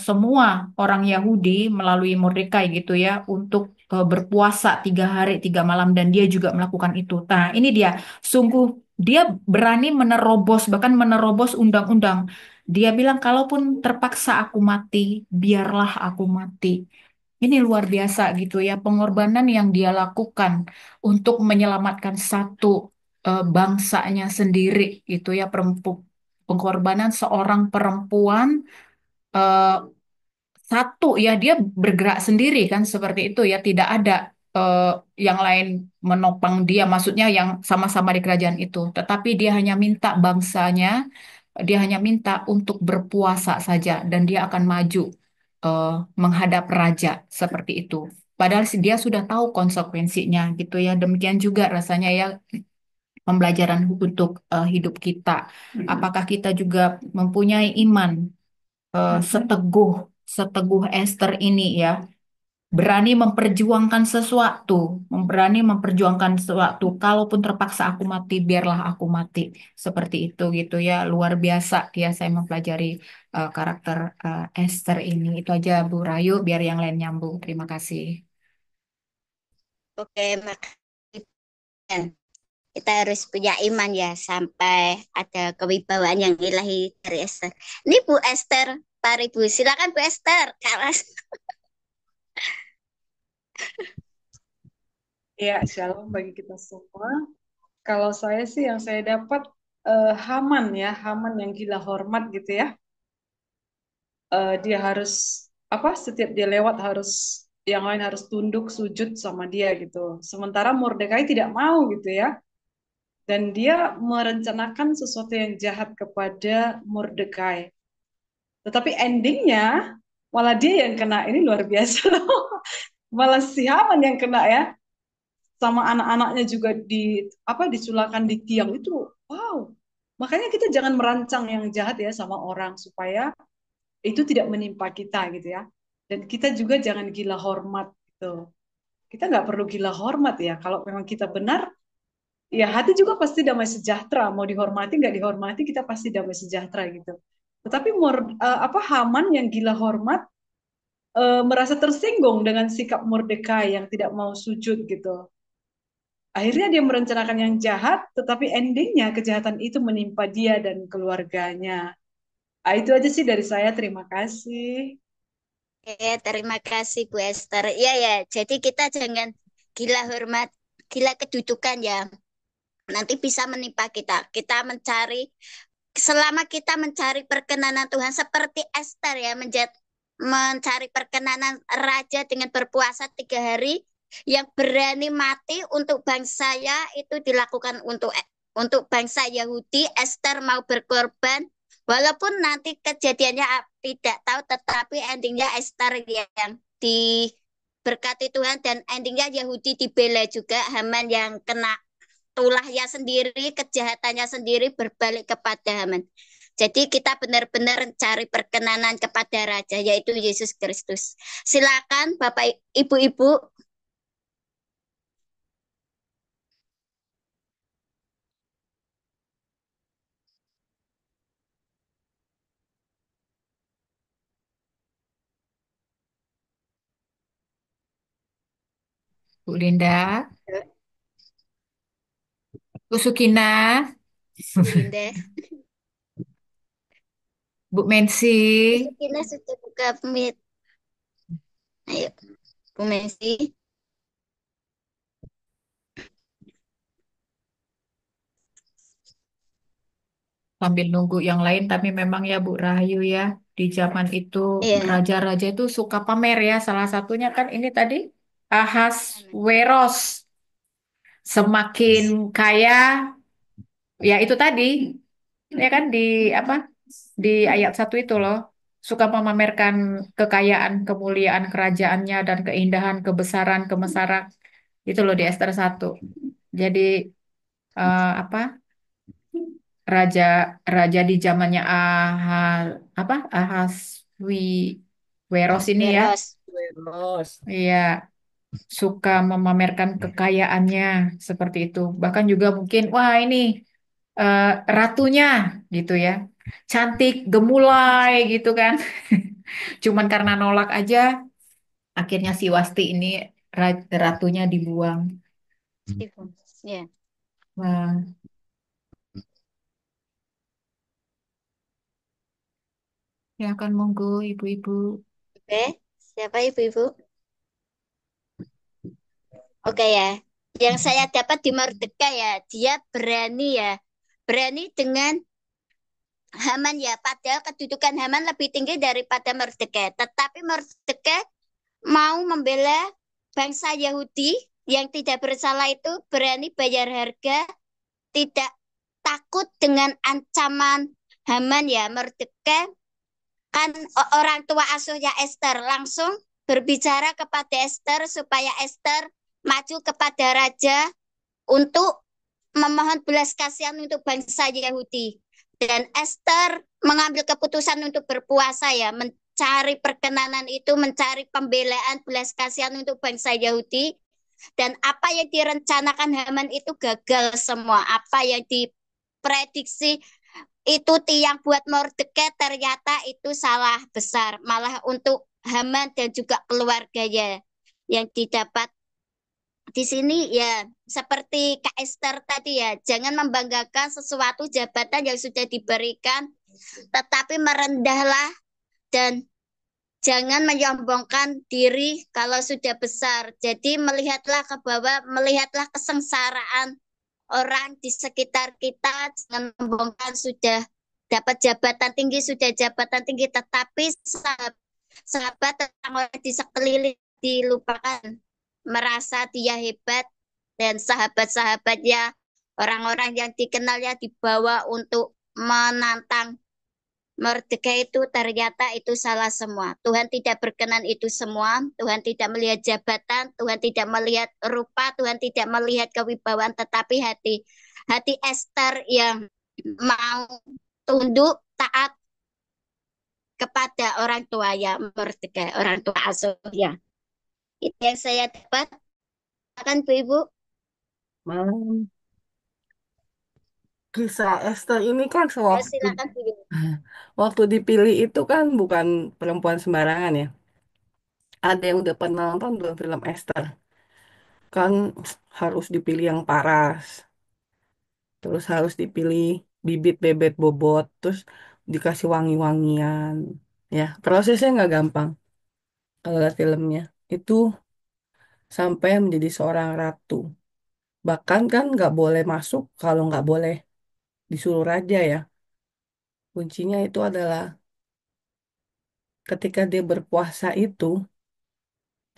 semua orang Yahudi melalui Mordekai gitu ya untuk berpuasa 3 hari 3 malam dan dia juga melakukan itu. Nah ini dia sungguh dia berani menerobos bahkan menerobos undang-undang. Dia bilang kalaupun terpaksa aku mati, biarlah aku mati. Ini luar biasa gitu ya, pengorbanan yang dia lakukan untuk menyelamatkan satu bangsanya sendiri gitu ya, pengorbanan seorang perempuan eh, satu ya dia bergerak sendiri kan seperti itu ya, tidak ada eh, yang lain menopang dia, maksudnya yang sama-sama di kerajaan itu, tetapi dia hanya minta bangsanya, dia hanya minta untuk berpuasa saja dan dia akan maju eh, menghadap raja seperti itu. Padahal dia sudah tahu konsekuensinya gitu ya. Demikian juga rasanya ya pembelajaran untuk hidup kita. Apakah kita juga mempunyai iman seteguh seteguh Esther ini ya, berani memperjuangkan sesuatu, berani memperjuangkan sesuatu. Kalaupun terpaksa aku mati, biarlah aku mati. Seperti itu gitu ya. Luar biasa ya saya mempelajari karakter Esther ini. Itu aja Bu Rayu, biar yang lain nyambung. Terima kasih. Oke, makasih. Kita harus punya iman ya sampai ada kewibawaan yang ilahi dari Esther. Ini Bu Esther, Pak Ibu. Silakan Bu Esther. Ya, shalom bagi kita semua. Kalau saya sih yang saya dapat Haman ya, Haman yang gila hormat gitu ya. Dia harus apa? Setiap dia lewat harus yang lain harus tunduk sujud sama dia gitu. Sementara Mordekai tidak mau gitu ya. Dan dia merencanakan sesuatu yang jahat kepada Mordekai. Tetapi endingnya malah dia yang kena. Ini luar biasa loh. Malah si Haman yang kena ya. Sama anak-anaknya juga disulakan di tiang itu. Wow. Makanya kita jangan merancang yang jahat ya sama orang supaya itu tidak menimpa kita gitu ya. Dan kita juga jangan gila hormat gitu. Kita nggak perlu gila hormat ya. Kalau memang kita benar, ya hati juga pasti damai sejahtera. Mau dihormati nggak dihormati, kita pasti damai sejahtera gitu. Tetapi Haman yang gila hormat merasa tersinggung dengan sikap Mordekai yang tidak mau sujud gitu. Akhirnya dia merencanakan yang jahat, tetapi endingnya kejahatan itu menimpa dia dan keluarganya. Itu aja sih dari saya. Terima kasih. Terima kasih Bu Esther. Iya ya, jadi kita jangan gila hormat, gila kedudukan ya. Nanti bisa menimpa kita. Kita mencari, selama kita mencari perkenanan Tuhan seperti Esther ya, mencari perkenanan raja dengan berpuasa 3 hari, yang berani mati untuk bangsanya itu dilakukan untuk bangsa Yahudi. Esther mau berkorban, walaupun nanti kejadiannya tidak tahu, tetapi endingnya Esther yang diberkati Tuhan dan endingnya Yahudi dibela juga. Haman yang kena tulahnya sendiri, kejahatannya sendiri berbalik kepada Haman. Jadi kita benar-benar cari perkenanan kepada Raja, yaitu Yesus Kristus. Silakan Bapak Ibu-Ibu. Bu Linda, Bu Sukina, Bu Linda. Bu Mensi. Kita sudah buka mic. Ayo, Bu Mensi. Sambil nunggu yang lain, tapi memang ya Bu Rahayu ya, di zaman itu raja-raja itu suka pamer ya. Salah satunya kan ini tadi Ahasweros. Semakin kaya, ya itu tadi, ya kan di ayat 1 itu loh, suka memamerkan kekayaan, kemuliaan kerajaannya dan keindahan, kebesaran, kemesaran. Itu loh di Ester 1. Jadi raja raja di zamannya Ahasweros ini ya. Iya, suka memamerkan kekayaannya seperti itu. Bahkan juga mungkin wah ini eh, ratunya gitu ya. Cantik, gemulai gitu kan. Cuman karena nolak aja akhirnya si Wasti ini ratunya dibuang. Ya. Nah, ya kan monggo ibu-ibu. Oke, siapa Ibu-Ibu? Oke ya. Yang saya dapat di Mordekai ya, dia berani ya. Berani dengan Haman ya, padahal kedudukan Haman lebih tinggi daripada Mordekai. Tetapi Mordekai mau membela bangsa Yahudi yang tidak bersalah itu, berani bayar harga, tidak takut dengan ancaman Haman ya. Mordekai kan orang tua asuhnya Esther, langsung berbicara kepada Esther supaya Esther maju kepada raja untuk memohon belas kasihan untuk bangsa Yahudi. Dan Esther mengambil keputusan untuk berpuasa ya, mencari perkenanan itu, mencari pembelaan belas kasihan untuk bangsa Yahudi. Dan apa yang direncanakan Haman itu gagal semua. Apa yang diprediksi itu tiang buat Mordekai ternyata itu salah besar. Malah untuk Haman dan juga keluarganya yang didapat di sini ya seperti Kak Esther tadi ya, jangan membanggakan sesuatu jabatan yang sudah diberikan, tetapi merendahlah dan jangan menyombongkan diri kalau sudah besar. Jadi melihatlah ke bawah, melihatlah kesengsaraan orang di sekitar kita, jangan menyombongkan sudah dapat jabatan tinggi, tetapi sahabat orang di sekeliling dilupakan, merasa dia hebat dan sahabat-sahabatnya, orang-orang yang dikenalnya dibawa untuk menantang Mordekai itu ternyata itu salah semua. Tuhan tidak berkenan itu semua. Tuhan tidak melihat jabatan, Tuhan tidak melihat rupa, Tuhan tidak melihat kewibawaan, tetapi hati Esther yang mau tunduk taat kepada orang tua ya Mordekai, orang tua asuh ya. Itu yang saya dapat. Kan Bu Ibu? Malam. Kisah Esther ini kan Ya, sewaktu silakan Bu. waktu dipilih itu kan bukan perempuan sembarangan ya. Ada yang udah pernah nonton belum film Esther? Kan harus dipilih yang paras, terus harus dipilih bibit bebet bobot, terus dikasih wangi-wangian. Ya, prosesnya nggak gampang kalau lihat filmnya. Itu sampai menjadi seorang ratu. Bahkan kan nggak boleh masuk kalau nggak boleh disuruh raja ya. Kuncinya itu adalah ketika dia berpuasa itu,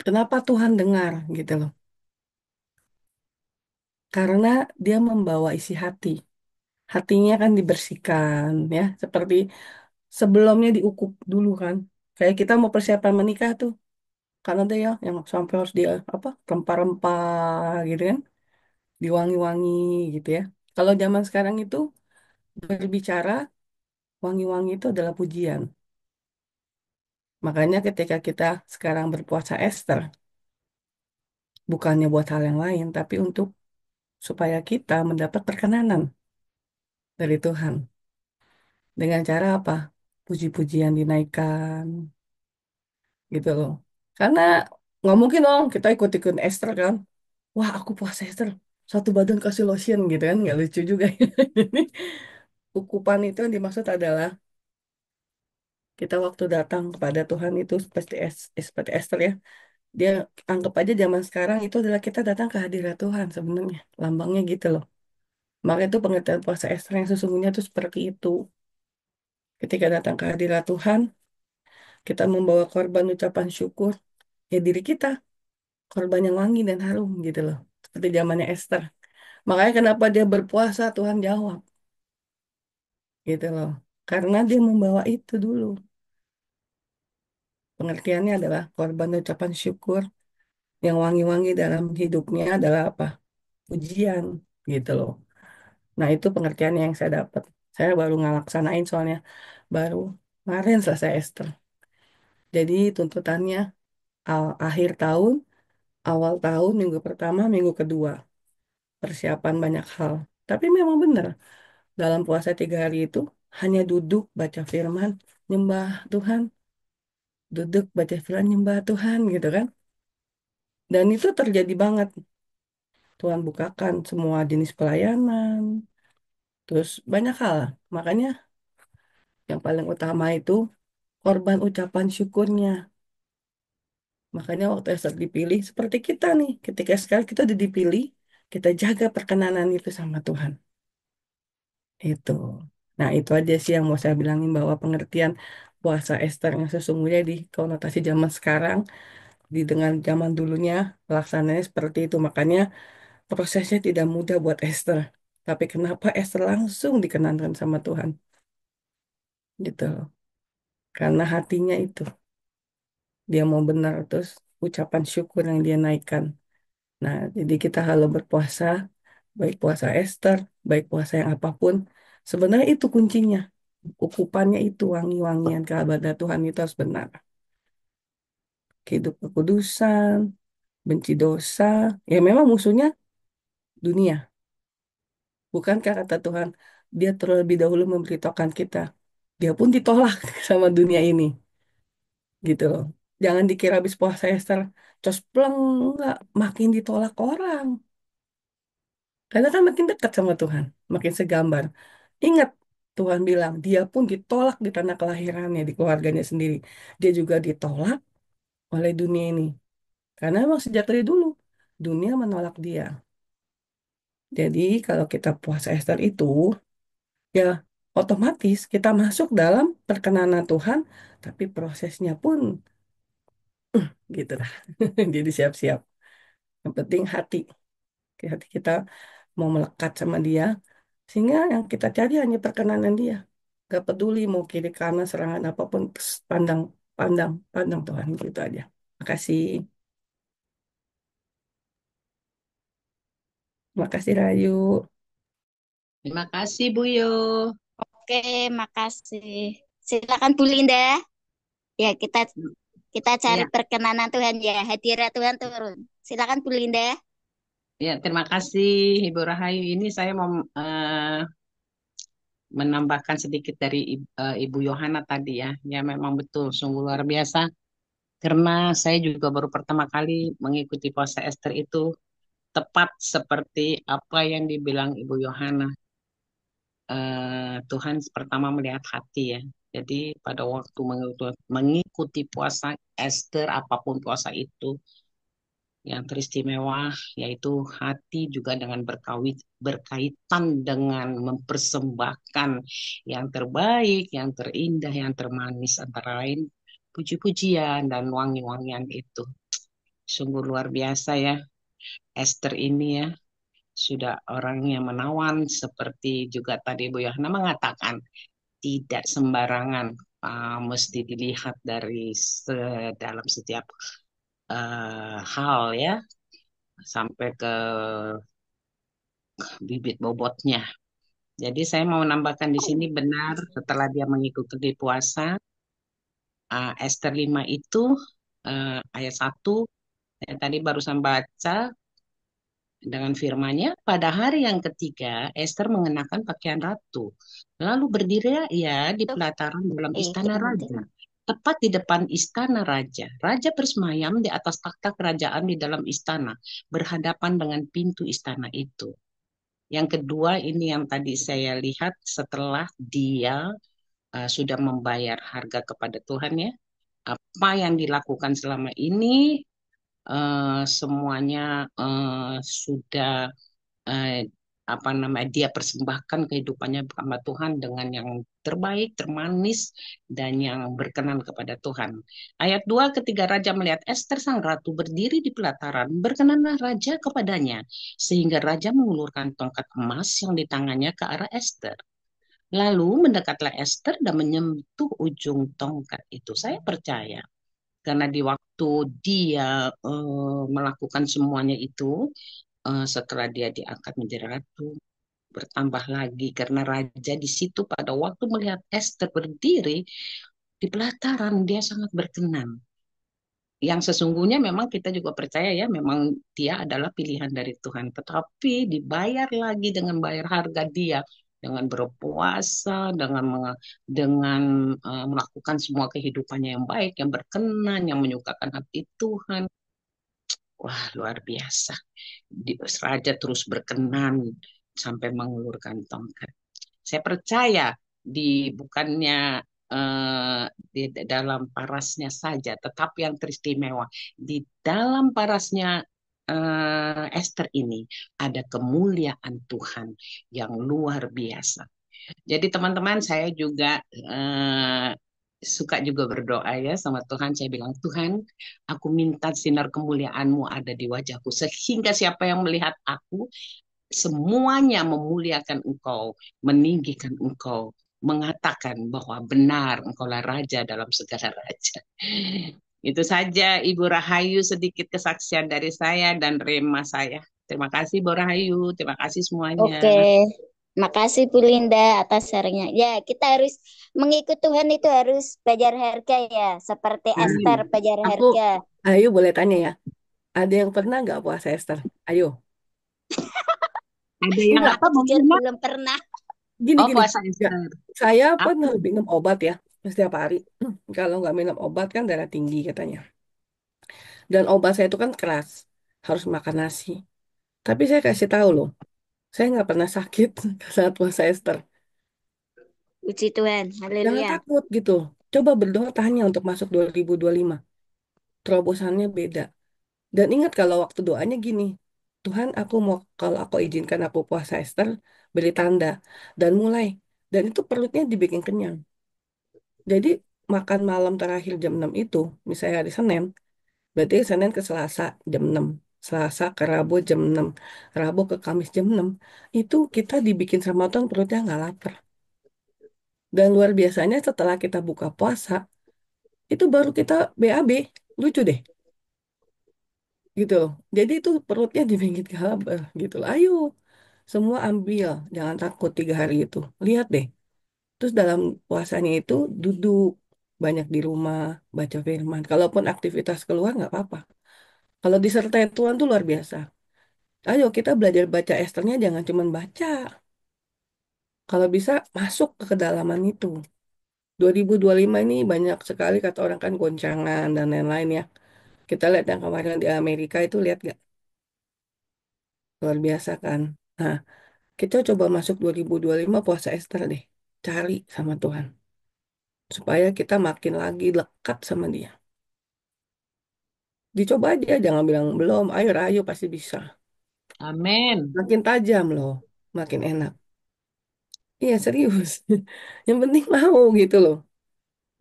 kenapa Tuhan dengar gitu loh. Karena dia membawa isi hati. Hatinya kan dibersihkan ya, seperti sebelumnya diukup dulu kan. Kayak kita mau persiapan menikah tuh, kan ada ya yang sampai harus dia apa rempah-rempah gitu kan, diwangi-wangi gitu ya. Kalau zaman sekarang itu berbicara wangi-wangi itu adalah pujian. Makanya ketika kita sekarang berpuasa Ester, bukannya buat hal yang lain, tapi untuk supaya kita mendapat perkenanan dari Tuhan. Dengan cara apa? Puji-pujian dinaikkan, gitu loh. Karena nggak mungkin dong kita ikut-ikut Ester kan. Wah, aku puasa Ester. Satu badan kasih lotion gitu kan. Nggak lucu juga. Jadi, ukupan itu yang dimaksud adalah kita waktu datang kepada Tuhan itu seperti Ester ya. Dia anggap aja zaman sekarang itu adalah kita datang ke hadirat Tuhan sebenarnya. Lambangnya gitu loh. Maka itu pengertian puasa Ester yang sesungguhnya itu seperti itu. Ketika datang ke hadirat Tuhan, kita membawa korban ucapan syukur, ya diri kita, korban yang wangi dan harum gitu loh. Seperti zamannya Esther. Makanya kenapa dia berpuasa, Tuhan jawab. Gitu loh. Karena dia membawa itu dulu. Pengertiannya adalah korban ucapan syukur yang wangi-wangi dalam hidupnya adalah apa? Pujian gitu loh. Nah itu pengertian yang saya dapat. Saya baru ngalaksanain soalnya baru kemarin selesai Esther. Jadi tuntutannya akhir tahun, awal tahun, minggu pertama, minggu kedua. Persiapan banyak hal. Tapi memang benar, dalam puasa 3 hari itu hanya duduk, baca firman, nyembah Tuhan. Duduk, baca firman, nyembah Tuhan gitu kan. Dan itu terjadi banget. Tuhan bukakan semua jenis pelayanan. Terus banyak hal. Makanya yang paling utama itu korban ucapan syukurnya. Makanya waktu Esther dipilih, seperti kita nih. Ketika sekali kita udah dipilih, kita jaga perkenanan itu sama Tuhan. Itu. Nah, itu aja sih yang mau saya bilangin bahwa pengertian puasa Esther yang sesungguhnya di konotasi zaman sekarang, dengan zaman dulunya, pelaksananya seperti itu. Makanya prosesnya tidak mudah buat Esther. Tapi kenapa Esther langsung dikenalkan sama Tuhan? Gitu loh. Karena hatinya itu. Dia mau benar, terus ucapan syukur yang dia naikkan. Nah, jadi kita kalau berpuasa, baik puasa Esther, baik puasa yang apapun, sebenarnya itu kuncinya. Ukupannya itu wangi-wangian keabadian Tuhan itu harus benar. Hidup kekudusan, benci dosa, ya memang musuhnya dunia. Bukankah kata Tuhan, dia terlebih dahulu memberitahukan kita, dia pun ditolak sama dunia ini, gitu loh. Jangan dikira habis puasa Esther, cospleng, enggak, makin ditolak orang. Karena kan makin dekat sama Tuhan, makin segambar. Ingat, Tuhan bilang, dia pun ditolak di tanah kelahirannya, di keluarganya sendiri. Dia juga ditolak oleh dunia ini. Karena memang sejak dari dulu, dunia menolak dia. Jadi kalau kita puasa Esther itu, ya otomatis kita masuk dalam perkenanan Tuhan, tapi prosesnya pun gitu lah. Jadi siap-siap. Yang penting hati kita mau melekat sama dia, sehingga yang kita cari hanya perkenanan dia. Gak peduli mau kiri kanan serangan apapun, pandang, pandang, pandang Tuhan gitu aja. Makasih, makasih Rayu. Terima kasih Bu Yo. Oke, makasih. Silakan Bu Linda. Ya, kita cari Ya, perkenanan Tuhan ya. Hadirat Tuhan turun. Silakan Bu Linda. ya terima kasih Ibu Rahayu. Ini saya mau menambahkan sedikit dari Ibu Yohana tadi ya. Ya memang betul, sungguh luar biasa. Karena saya juga baru pertama kali mengikuti puasa Esther itu tepat seperti apa yang dibilang Ibu Yohana. Tuhan pertama melihat hati ya. Jadi pada waktu mengikuti puasa Esther, apapun puasa itu, yang teristimewa yaitu hati juga dengan berkaitan dengan mempersembahkan yang terbaik, yang terindah, yang termanis antara lain puji-pujian dan wangi-wangian itu. Sungguh luar biasa ya Esther ini ya. Sudah orang yang menawan seperti juga tadi Bu Yohana mengatakan tidak sembarangan, mesti dilihat dari dalam setiap hal ya sampai ke bibit bobotnya. Jadi saya mau menambahkan di sini benar setelah dia mengikuti puasa Esther 5 itu ayat 1 saya tadi barusan baca dengan firman-Nya pada hari yang ketiga Esther mengenakan pakaian ratu lalu berdiri ia di pelataran dalam istana raja tepat di depan istana raja. Raja bersemayam di atas takhta kerajaan di dalam istana berhadapan dengan pintu istana itu. Yang kedua ini yang tadi saya lihat setelah dia sudah membayar harga kepada Tuhan ya. Apa yang dilakukan selama ini semuanya sudah apa namanya dia persembahkan kehidupannya kepada Tuhan dengan yang terbaik, termanis dan yang berkenan kepada Tuhan. Ayat 2 ketika raja melihat Esther sang ratu berdiri di pelataran, berkenanlah raja kepadanya sehingga raja mengulurkan tongkat emas yang di tangannya ke arah Esther. Lalu mendekatlah Esther dan menyentuh ujung tongkat itu. Saya percaya karena di waktu dia melakukan semuanya itu setelah dia diangkat menjadi ratu bertambah lagi karena raja di situ pada waktu melihat Esther berdiri di pelataran dia sangat berkenan. Yang sesungguhnya memang kita juga percaya ya memang dia adalah pilihan dari Tuhan, tetapi dibayar lagi dengan bayar harga dia dengan berpuasa, dengan melakukan semua kehidupannya yang baik, yang berkenan, yang menyukakan hati Tuhan. Wah, luar biasa. Raja terus berkenan sampai mengulurkan tongkat. Saya percaya bukannya di dalam parasnya saja, tetapi yang teristimewa di dalam parasnya Esther ini ada kemuliaan Tuhan yang luar biasa. Jadi teman-teman saya juga suka juga berdoa ya sama Tuhan. Saya bilang, Tuhan, aku minta sinar kemuliaan-Mu ada di wajahku. Sehingga siapa yang melihat aku, semuanya memuliakan Engkau, meninggikan Engkau, mengatakan bahwa benar Engkaulah Raja dalam segala raja. Itu saja Ibu Rahayu sedikit kesaksian dari saya dan rema saya. Terima kasih Bu Rahayu, terima kasih semuanya. Oke, makasih Bu Linda atas sharingnya. Ya, kita harus mengikut Tuhan itu harus bayar harga ya, seperti Esther bayar Aku, harga. ayo boleh tanya ya. Ada yang pernah nggak puasa Esther? Ayo. Ada yang Enggak. apa Bu Jujur Lina? belum pernah. Gini, Oh, gini. puasa Ya, Esther. saya Apa? pernah minum obat ya setiap hari. Kalau nggak minum obat kan darah tinggi katanya. Dan obat saya itu kan keras, harus makan nasi. Tapi saya kasih tahu loh, saya nggak pernah sakit saat puasa Esther. Puji Tuhan, Jangan haleluya. takut gitu. Coba berdoa tahannya untuk masuk 2025. Terobosannya beda. Dan ingat kalau waktu doanya gini, Tuhan aku mau kalau aku izinkan aku puasa Esther, beri tanda dan mulai. Dan itu perutnya dibikin kenyang. Jadi makan malam terakhir jam 6 itu, misalnya hari Senin, berarti Senin ke Selasa jam 6, Selasa ke Rabu jam 6, Rabu ke Kamis jam 6, itu kita dibikin sama Tuhan perutnya nggak lapar. Dan luar biasanya setelah kita buka puasa, itu baru kita BAB. Lucu deh, gitu loh. Jadi itu perutnya dibikin nggak lapar, gitu loh. Ayo, semua ambil, jangan takut 3 hari itu. Lihat deh. Terus dalam puasanya itu duduk banyak di rumah, baca firman. Kalaupun aktivitas keluar nggak apa-apa. Kalau disertai Tuhan tuh luar biasa. Ayo kita belajar baca Esternya jangan cuma baca. Kalau bisa masuk ke kedalaman itu. 2025 ini banyak sekali kata orang kan goncangan dan lain-lain ya. Kita lihat yang kemarin di Amerika itu, lihat gak? Luar biasa kan. Nah, kita coba masuk 2025 puasa Ester deh. Cari sama Tuhan. Supaya kita makin lagi lekat sama dia. Dicoba aja, jangan bilang belum. Ayo, ayo pasti bisa. Amin. Makin tajam loh, makin enak. Iya serius. Yang penting mau gitu loh.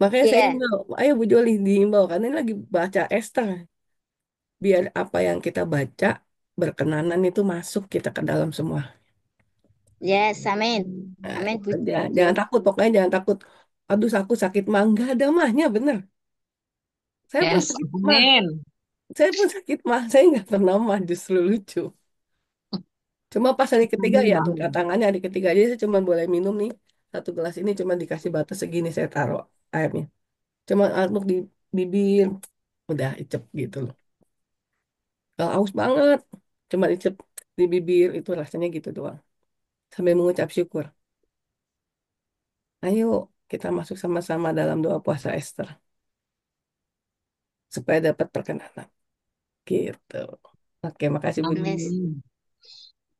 Makanya saya Iya. himbau, ayo Bu Joli dihimbau karena ini lagi baca Ester. Biar apa yang kita baca berkenanan itu masuk kita ke dalam semua. Yes, amin. Nah, Amin, itu Bu aja. Jo. Jangan takut, pokoknya jangan takut. Aduh, aku sakit mah. Nggak ada mahnya, bener. Saya pun Yes, sakit mah. amin. Saya pun sakit mah. Saya nggak pernah mah, justru lucu. Cuma pas hari ketiga Amin ya tuh banget. tangannya hari ketiga aja saya cuma boleh minum nih. Satu gelas ini cuma dikasih batas segini saya taruh airnya. Cuma aduk di bibir, udah icep gitu loh. Kalau aus banget, cuma icep di bibir itu rasanya gitu doang. Sampai mengucap syukur. Ayo kita masuk sama-sama dalam doa puasa Esther supaya dapat perkenanan. Gitu. Oke, makasih Bu. Yes. Amin.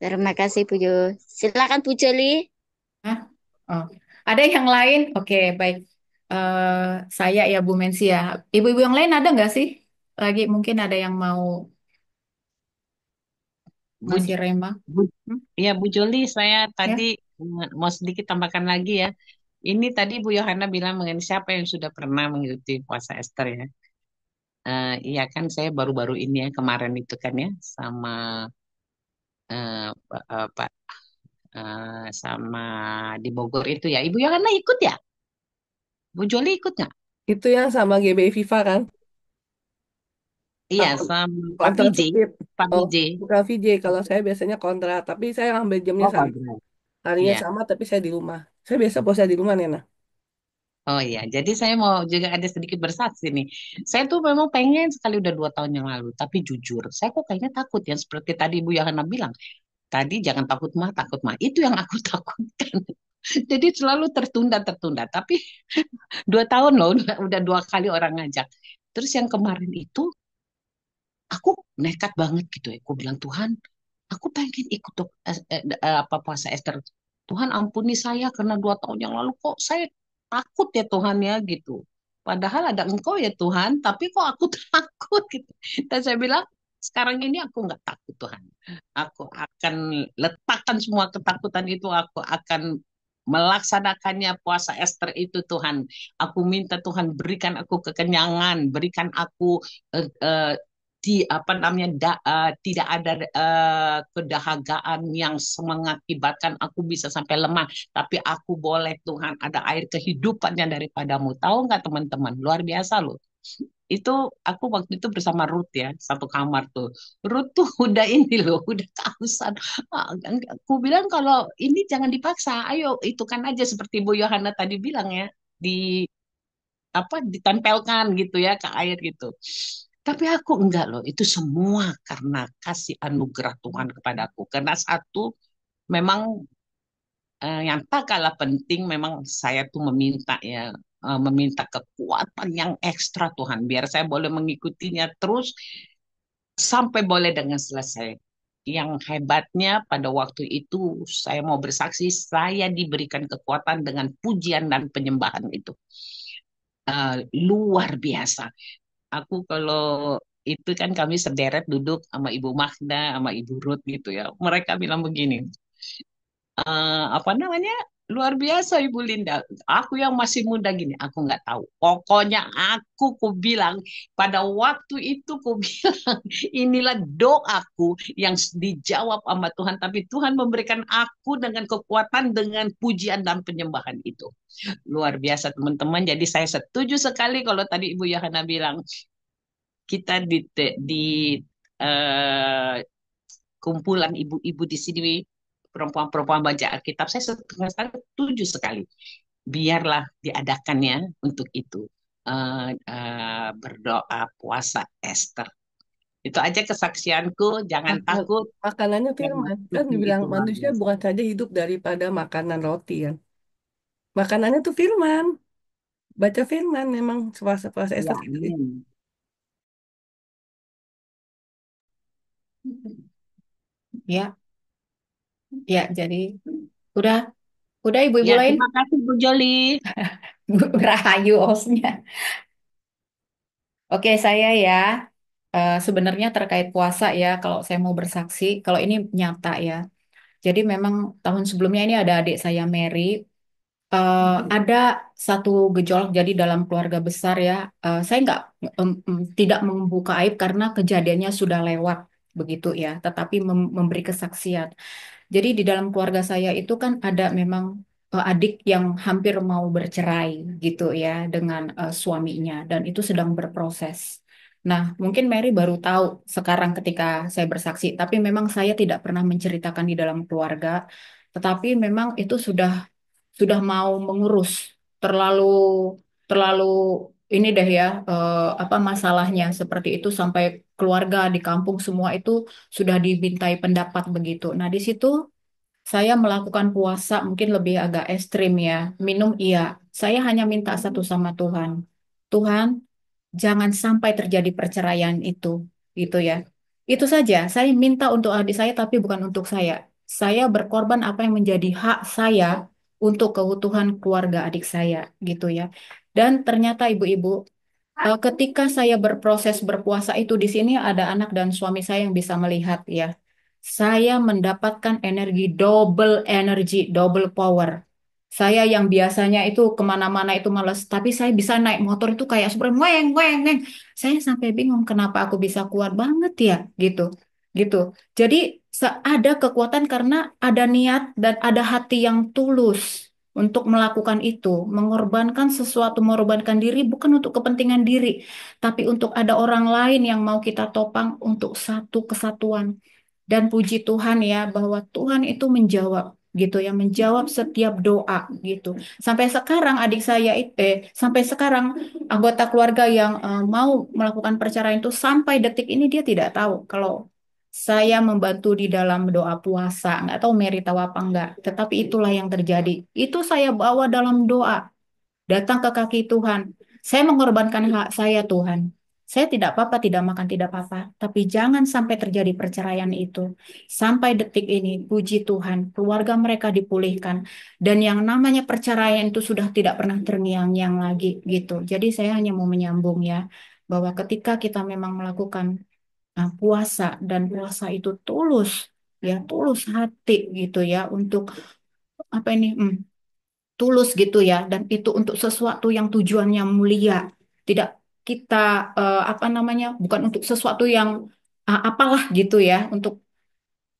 Terima kasih, Bu Jo. Silakan, Bu Joli. Hah? Oh, ada yang lain? Oke, baik. Eh, saya ya Bu Mensi ya. Ibu-ibu yang lain ada nggak sih? Lagi mungkin ada yang mau Bu, ngasih rema? Bu, Hmm? ya Bu Joli, saya tadi Ya. mau sedikit tambahkan lagi ya. Ini tadi Bu Yohana bilang mengenai siapa yang sudah pernah mengikuti puasa Ester ya. Iya kan saya baru-baru ini ya kemarin itu kan ya sama Pak sama di Bogor itu ya. Ibu Yohana ikut ya? Bu Joli ikut nggak? Itu yang sama GBI FIFA kan? Iya Aku sama Pak kontra VJ. speed. Pak Oh, VJ. bukan VJ. Kalau saya biasanya kontra, tapi saya ambil jamnya Oh, sama. kontra. Harinya Iya. sama, tapi saya di rumah. Saya biasa puasa di rumah, Nena. Oh iya, jadi saya mau juga ada sedikit bersaksi nih. Saya tuh memang pengen sekali udah 2 tahun yang lalu, tapi jujur, saya kok kayaknya takut ya seperti tadi Bu Yohana bilang. Tadi jangan takut mah, takut mah. Itu yang aku takutkan. Jadi selalu tertunda, tertunda. Tapi 2 tahun loh, udah 2 kali orang ngajak. Terus yang kemarin itu, aku nekat banget gitu ya. Aku bilang Tuhan, aku pengen ikut apa puasa Esther. Tuhan ampuni saya karena 2 tahun yang lalu kok saya takut ya Tuhan ya gitu. Padahal ada Engkau ya Tuhan, tapi kok aku takut gitu. Dan saya bilang sekarang ini aku nggak takut Tuhan. Aku akan letakkan semua ketakutan itu. Aku akan melaksanakannya puasa Esther itu Tuhan. Aku minta Tuhan berikan aku kekenyangan, berikan aku eh, eh, apa namanya tidak ada kedahagaan yang mengakibatkan aku bisa sampai lemah, tapi aku boleh Tuhan ada air kehidupannya daripadamu. Tahu nggak teman-teman? Luar biasa loh. Itu aku waktu itu bersama Ruth ya, satu kamar tuh. Ruth tuh udah ini loh, udah kehausan. Aku bilang kalau ini jangan dipaksa, ayo itu kan aja seperti Bu Yohana tadi bilang ya, di apa ditempelkan gitu ya ke air gitu. Tapi aku enggak loh, itu semua karena kasih anugerah Tuhan kepadaku. Karena satu, memang yang tak kalah penting memang saya tuh meminta ya, meminta kekuatan yang ekstra Tuhan, biar saya boleh mengikutinya terus sampai boleh dengan selesai. Yang hebatnya pada waktu itu saya mau bersaksi, saya diberikan kekuatan dengan pujian dan penyembahan itu. Luar biasa. Aku kalau itu kan kami sederet duduk sama Ibu Magda, sama Ibu Ruth gitu ya. Mereka bilang begini, apa namanya? Luar biasa Ibu Linda. Aku yang masih muda gini, aku nggak tahu. Pokoknya ku bilang pada waktu itu ku bilang inilah doaku yang dijawab sama Tuhan. Tapi Tuhan memberikan aku dengan kekuatan, dengan pujian dan penyembahan itu. Luar biasa teman-teman. Jadi saya setuju sekali kalau tadi Ibu Yohana bilang kita di eh, kumpulan ibu-ibu di sini perempuan-perempuan baca Alkitab, saya setuju sekali. Biarlah diadakannya untuk itu berdoa puasa Esther. Itu aja kesaksianku, jangan Makan, takut makanannya dan firman. Kan dukung dibilang itu luar manusia biasa. bukan saja hidup daripada makanan roti kan. Makanannya tuh firman. Baca firman memang puasa Ya, Esther gitu. amin. Ya, ya. Jadi udah, udah ibu-ibu Ya, lain. terima kasih Bu Joli. Bu Rahayu hostnya. Oke, saya ya. Sebenarnya terkait puasa ya, kalau saya mau bersaksi, kalau ini nyata ya. Jadi memang tahun sebelumnya ini ada adik saya Mary, ada satu gejolak jadi dalam keluarga besar ya. Saya nggak tidak membuka aib karena kejadiannya sudah lewat begitu ya, tetapi memberi kesaksian. Jadi di dalam keluarga saya itu kan ada memang adik yang hampir mau bercerai gitu ya dengan suaminya dan itu sedang berproses. Nah, mungkin Mary baru tahu sekarang ketika saya bersaksi, tapi memang saya tidak pernah menceritakan di dalam keluarga, tetapi memang itu sudah mau mengurus terlalu terlalu ini deh ya apa masalahnya seperti itu sampai keluarga di kampung semua itu sudah dimintai pendapat begitu. Nah, di situ saya melakukan puasa mungkin lebih agak ekstrim ya. Minum iya. Saya hanya minta satu sama Tuhan. Tuhan, jangan sampai terjadi perceraian itu, gitu ya. Itu saja. Saya minta untuk adik saya, tapi bukan untuk saya. Saya berkorban apa yang menjadi hak saya untuk keutuhan keluarga adik saya, gitu ya. Dan ternyata ibu-ibu, ketika saya berproses berpuasa itu di sini ada anak dan suami saya yang bisa melihat ya. Saya mendapatkan energi, double power. Saya yang biasanya itu kemana-mana itu males, tapi saya bisa naik motor itu kayak seperti weng, weng, weng. Saya sampai bingung kenapa aku bisa kuat banget ya, gitu, gitu. Jadi ada kekuatan karena ada niat dan ada hati yang tulus untuk melakukan itu, mengorbankan sesuatu, mengorbankan diri bukan untuk kepentingan diri, tapi untuk ada orang lain yang mau kita topang untuk satu kesatuan. Dan puji Tuhan ya bahwa Tuhan itu menjawab gitu ya, menjawab setiap doa gitu. Sampai sekarang adik saya itu sampai sekarang anggota keluarga yang mau melakukan perceraian itu sampai detik ini dia tidak tahu kalau saya membantu di dalam doa puasa. Nggak tahu Mary tahu apa enggak, tetapi itulah yang terjadi. Itu saya bawa dalam doa datang ke kaki Tuhan. Saya mengorbankan hak saya, Tuhan. Saya tidak apa-apa, tidak makan, tidak apa-apa. Tapi jangan sampai terjadi perceraian itu. Sampai detik ini, puji Tuhan, keluarga mereka dipulihkan. Dan yang namanya perceraian itu sudah tidak pernah terngiang-ngiang lagi, gitu. Jadi saya hanya mau menyambung ya, bahwa ketika kita memang melakukan puasa, dan puasa itu tulus, ya tulus hati gitu ya, untuk apa ini? Tulus gitu ya dan itu untuk sesuatu yang tujuannya mulia tidak kita apa namanya bukan untuk sesuatu yang apalah gitu ya untuk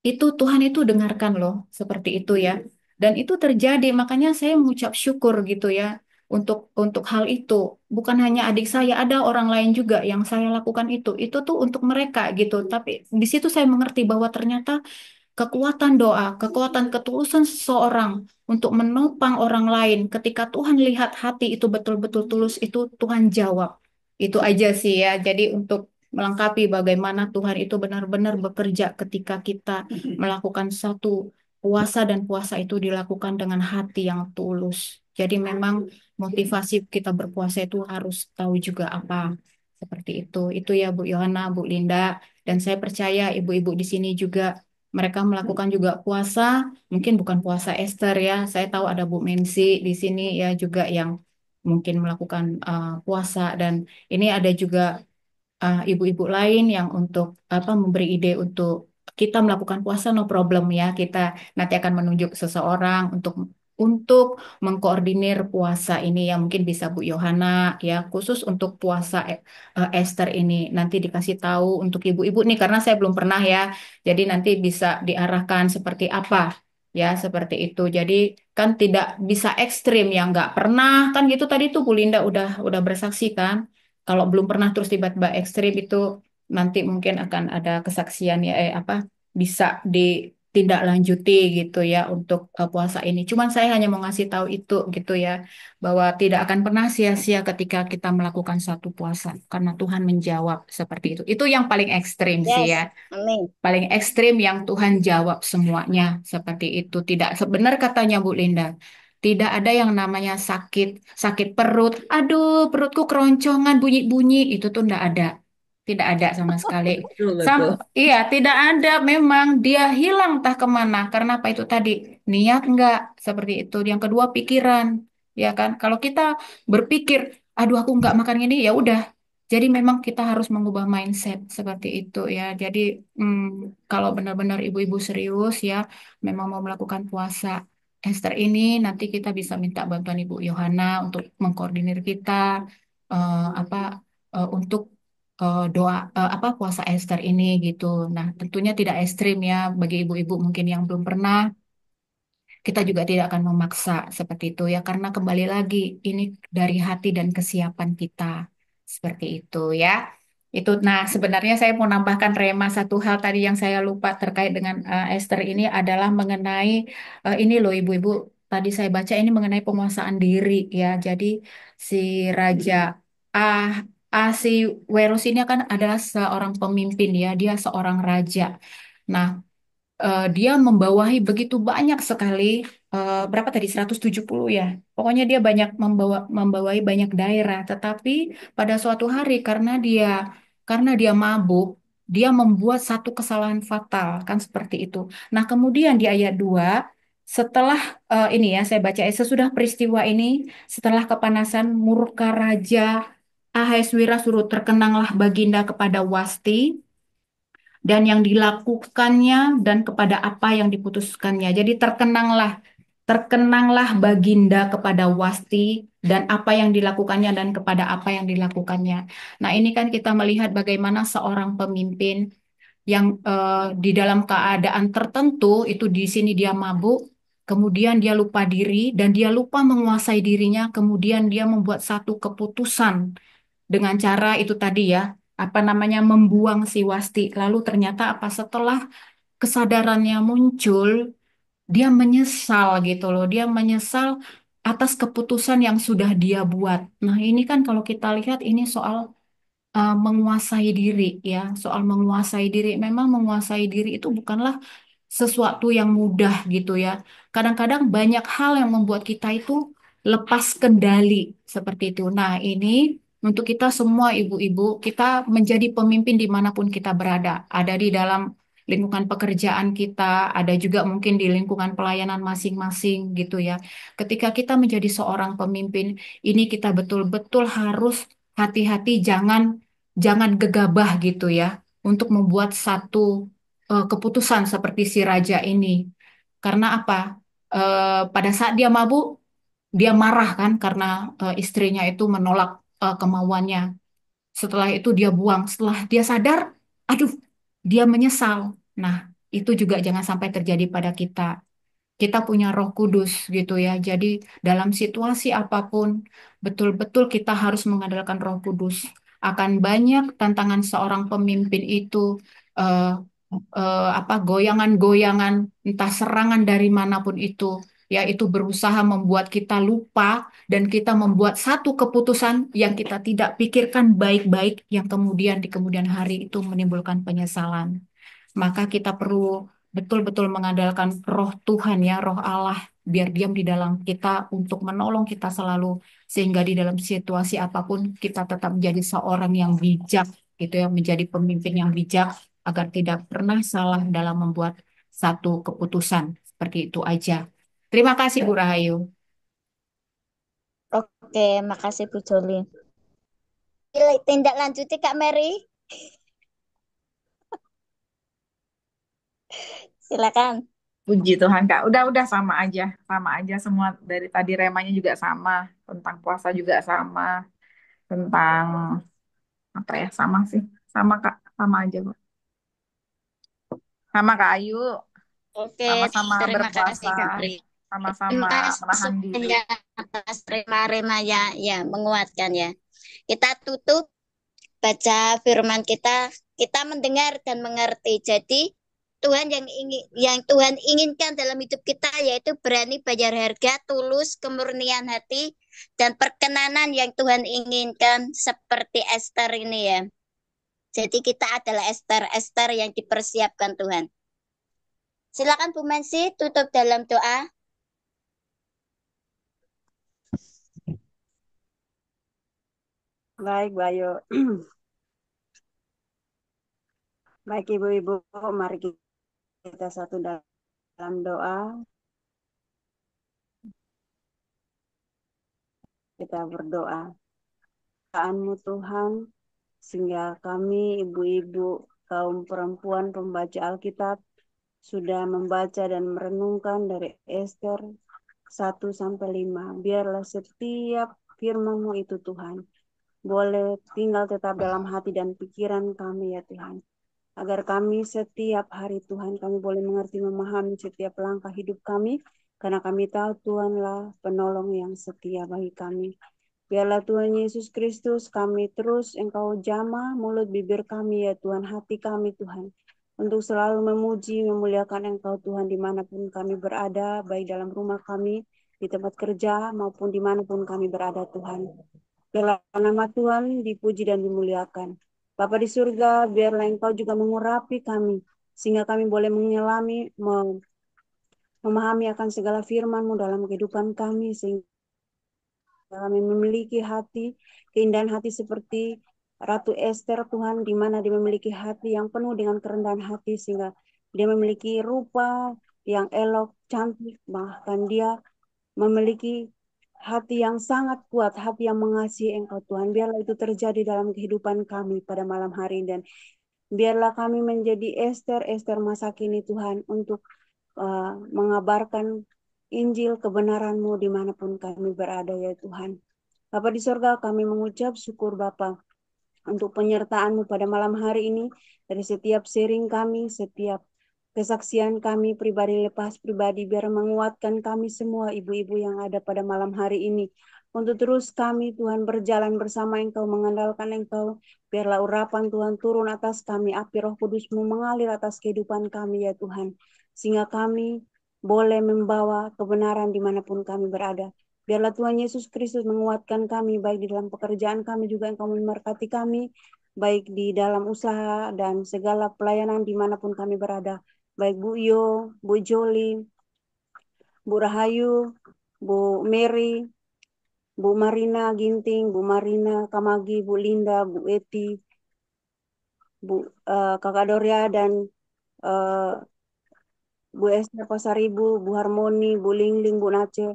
itu Tuhan itu dengarkan loh seperti itu ya dan itu terjadi makanya saya mengucap syukur gitu ya untuk hal itu bukan hanya adik saya ada orang lain juga yang saya lakukan itu tuh untuk mereka gitu tapi di situ saya mengerti bahwa ternyata kekuatan doa, kekuatan ketulusan seseorang untuk menopang orang lain. Ketika Tuhan lihat hati itu betul-betul tulus, itu Tuhan jawab. Itu aja sih ya. Jadi untuk melengkapi bagaimana Tuhan itu benar-benar bekerja ketika kita melakukan satu puasa dan puasa itu dilakukan dengan hati yang tulus. Jadi memang motivasi kita berpuasa itu harus tahu juga apa. Seperti itu. Itu ya Bu Yohana, Bu Linda. Dan saya percaya ibu-ibu di sini juga mereka melakukan juga puasa, mungkin bukan puasa Esther ya. Saya tahu ada Bu Mensi di sini ya juga yang mungkin melakukan puasa dan ini ada juga ibu-ibu lain yang untuk apa memberi ide untuk kita melakukan puasa no problem ya. Kita nanti akan menunjuk seseorang untuk mengkoordinir puasa ini ya mungkin bisa Bu Yohana ya khusus untuk puasa Esther ini nanti dikasih tahu untuk ibu-ibu nih karena saya belum pernah ya. Jadi nanti bisa diarahkan seperti apa ya seperti itu. Jadi kan tidak bisa ekstrim yang nggak pernah kan gitu tadi tuh Bu Linda udah bersaksi kan. Kalau belum pernah terus tiba-tiba ekstrim itu nanti mungkin akan ada kesaksian ya apa bisa tindak lanjuti gitu ya untuk puasa ini. Cuman saya hanya mau ngasih tahu itu gitu ya, bahwa tidak akan pernah sia-sia ketika kita melakukan satu puasa karena Tuhan menjawab seperti itu. Itu yang paling ekstrim sih ya. Yes, amin. Paling ekstrim yang Tuhan jawab semuanya seperti itu. Tidak sebenar katanya Bu Linda. Tidak ada yang namanya sakit, sakit perut. Aduh, perutku keroncongan, bunyi-bunyi. Itu tuh enggak ada. Tidak ada sama sekali. Betul, betul. Iya, tidak ada. Memang dia hilang entah kemana. Karena apa itu tadi? Niat enggak seperti itu. Yang kedua pikiran, ya kan? Kalau kita berpikir, aduh aku enggak makan ini, ya udah. Jadi memang kita harus mengubah mindset seperti itu ya. Jadi kalau benar-benar ibu-ibu serius ya, memang mau melakukan puasa Esther ini, nanti kita bisa minta bantuan Ibu Yohana untuk mengkoordinir kita apa untuk doa apa puasa Esther ini gitu. Nah, tentunya tidak ekstrim ya bagi ibu-ibu mungkin yang belum pernah. Kita juga tidak akan memaksa seperti itu ya, karena kembali lagi ini dari hati dan kesiapan kita seperti itu ya. Itu, nah sebenarnya saya mau nambahkan Rema satu hal tadi yang saya lupa terkait dengan Esther ini adalah mengenai ini loh ibu-ibu, tadi saya baca ini mengenai penguasaan diri ya. Jadi si Raja Ah Ahasiweros ini kan adalah seorang pemimpin ya, dia seorang raja. Nah, dia membawahi begitu banyak sekali berapa tadi 170 ya. Pokoknya dia banyak membawahi banyak daerah, tetapi pada suatu hari karena dia mabuk, dia membuat satu kesalahan fatal kan seperti itu. Nah, kemudian di ayat 2 setelah ini ya saya baca sesudah peristiwa ini, setelah kepanasan murka Raja Ahaswira surut terkenanglah Baginda kepada Wasti dan yang dilakukannya dan kepada apa yang diputuskannya. Jadi terkenanglah Baginda kepada Wasti dan apa yang dilakukannya dan kepada apa yang dilakukannya. Nah, ini kan kita melihat bagaimana seorang pemimpin yang di dalam keadaan tertentu itu di sini dia mabuk, kemudian dia lupa diri dan dia lupa menguasai dirinya, kemudian dia membuat satu keputusan dengan cara itu tadi ya, apa namanya membuang si Wasti. Lalu ternyata apa setelah kesadarannya muncul, dia menyesal gitu loh. Dia menyesal atas keputusan yang sudah dia buat. Nah, ini kan kalau kita lihat ini soal menguasai diri ya, soal menguasai diri. Memang menguasai diri itu bukanlah sesuatu yang mudah gitu ya. Kadang-kadang banyak hal yang membuat kita itu lepas kendali seperti itu. Nah, ini untuk kita semua ibu-ibu, kita menjadi pemimpin dimanapun kita berada. Ada di dalam lingkungan pekerjaan kita, ada juga mungkin di lingkungan pelayanan masing-masing gitu ya. Ketika kita menjadi seorang pemimpin, ini kita betul-betul harus hati-hati, jangan gegabah gitu ya untuk membuat satu keputusan seperti si raja ini. Karena apa? Pada saat dia mabuk, dia marah kan karena istrinya itu menolak kemauannya. Setelah itu dia buang. Setelah dia sadar, aduh, dia menyesal. Nah, itu juga jangan sampai terjadi pada kita. Kita punya Roh Kudus gitu ya. Jadi dalam situasi apapun betul-betul kita harus mengandalkan Roh Kudus. Akan banyak tantangan seorang pemimpin itu eh, apa goyangan-goyangan entah serangan dari manapun itu ya itu berusaha membuat kita lupa dan kita membuat satu keputusan yang kita tidak pikirkan baik-baik yang kemudian di kemudian hari itu menimbulkan penyesalan. Maka kita perlu betul-betul mengandalkan roh Tuhan ya, roh Allah, biar diam di dalam kita untuk menolong kita selalu, sehingga di dalam situasi apapun kita tetap menjadi seorang yang bijak, gitu ya, menjadi pemimpin yang bijak, agar tidak pernah salah dalam membuat satu keputusan. Seperti itu aja. Terima kasih Bu Rahayu. Oke, makasih Bu Joli. Tindak lanjuti Kak Mary. Silakan. Puji Tuhan Kak, udah sama aja semua dari tadi remanya juga sama, tentang puasa juga sama, tentang apa ya sama sih, sama Kak, sama aja Kak, sama Kak Ayu, Oke, sama-sama terima kasih berpuasa, Kak Pri. sama-sama Terima kasih menahan diri. semuanya atas rema-rema ya menguatkan ya. Kita tutup baca firman kita mendengar dan mengerti. Jadi yang Tuhan inginkan dalam hidup kita, yaitu berani bayar harga, tulus, kemurnian hati, dan perkenanan yang Tuhan inginkan seperti Esther ini ya. Jadi kita adalah Esther yang dipersiapkan Tuhan. Silakan Bu Mensi tutup dalam doa. Baik, Bayu. Baik, Ibu-ibu, mari kita satu dalam doa. Kita berdoa. Tuhan-Mu Tuhan, sehingga kami, ibu-ibu, kaum perempuan pembaca Alkitab, sudah membaca dan merenungkan dari Esther 1-5. Biarlah setiap firman-Mu itu Tuhan, boleh tinggal tetap dalam hati dan pikiran kami ya Tuhan. Agar kami setiap hari Tuhan, kami boleh mengerti, memahami setiap langkah hidup kami, karena kami tahu Tuhanlah penolong yang setia bagi kami. Biarlah Tuhan Yesus Kristus, kami terus Engkau jamah mulut bibir kami ya Tuhan, hati kami Tuhan, untuk selalu memuji, memuliakan Engkau Tuhan dimanapun kami berada, baik dalam rumah kami, di tempat kerja, maupun dimanapun kami berada Tuhan. Biarlah nama Tuhan dipuji dan dimuliakan. Bapa di surga, biarlah Engkau juga mengurapi kami, sehingga kami boleh menyelami, memahami akan segala firman-Mu dalam kehidupan kami, sehingga kami memiliki hati, keindahan hati seperti Ratu Esther Tuhan, di mana dia memiliki hati yang penuh dengan kerendahan hati, sehingga dia memiliki rupa yang elok, cantik, bahkan dia memiliki hati yang sangat kuat, hati yang mengasihi Engkau Tuhan. Biarlah itu terjadi dalam kehidupan kami pada malam hari ini, dan biarlah kami menjadi Esther masa kini Tuhan, untuk mengabarkan Injil kebenaran-Mu dimanapun kami berada ya Tuhan. Bapa di surga, kami mengucap syukur Bapa untuk penyertaan-Mu pada malam hari ini, dari setiap sharing kami, setiap kesaksian kami pribadi lepas pribadi, biar menguatkan kami semua ibu-ibu yang ada pada malam hari ini, untuk terus kami Tuhan berjalan bersama Engkau, mengandalkan Engkau. Biarlah urapan Tuhan turun atas kami, api Roh Kudus-Mu mengalir atas kehidupan kami ya Tuhan, sehingga kami boleh membawa kebenaran dimanapun kami berada. Biarlah Tuhan Yesus Kristus menguatkan kami, baik di dalam pekerjaan kami juga Engkau memberkati kami, baik di dalam usaha dan segala pelayanan dimanapun kami berada. Baik Bu Yo, Bu Joli, Bu Rahayu, Bu Mary, Bu Marina Ginting, Bu Marina Kamagi, Bu Linda, Bu Eti, Bu Kakak Doria, dan Bu Esther Pasaribu, Bu Harmoni, Bu Lingling, Bu Nace,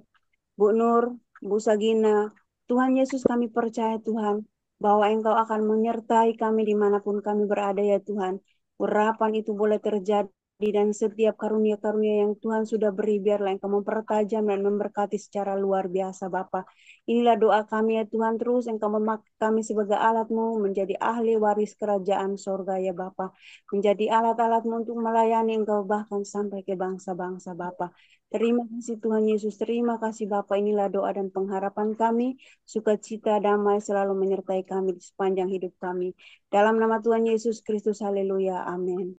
Bu Nur, Bu Sagina. Tuhan Yesus, kami percaya Tuhan, bahwa Engkau akan menyertai kami dimanapun kami berada ya Tuhan. Urapan itu boleh terjadi, dan setiap karunia-karunia yang Tuhan sudah beri, biarlah Engkau mempertajam dan memberkati secara luar biasa Bapa. Inilah doa kami ya Tuhan, terus Engkau memakai kami sebagai alat-Mu, menjadi ahli waris kerajaan sorga ya Bapa. Menjadi alat-alat-Mu untuk melayani Engkau bahkan sampai ke bangsa-bangsa Bapa. Terima kasih Tuhan Yesus, terima kasih Bapa. Inilah doa dan pengharapan kami, sukacita damai selalu menyertai kami di sepanjang hidup kami. Dalam nama Tuhan Yesus Kristus, haleluya, amin.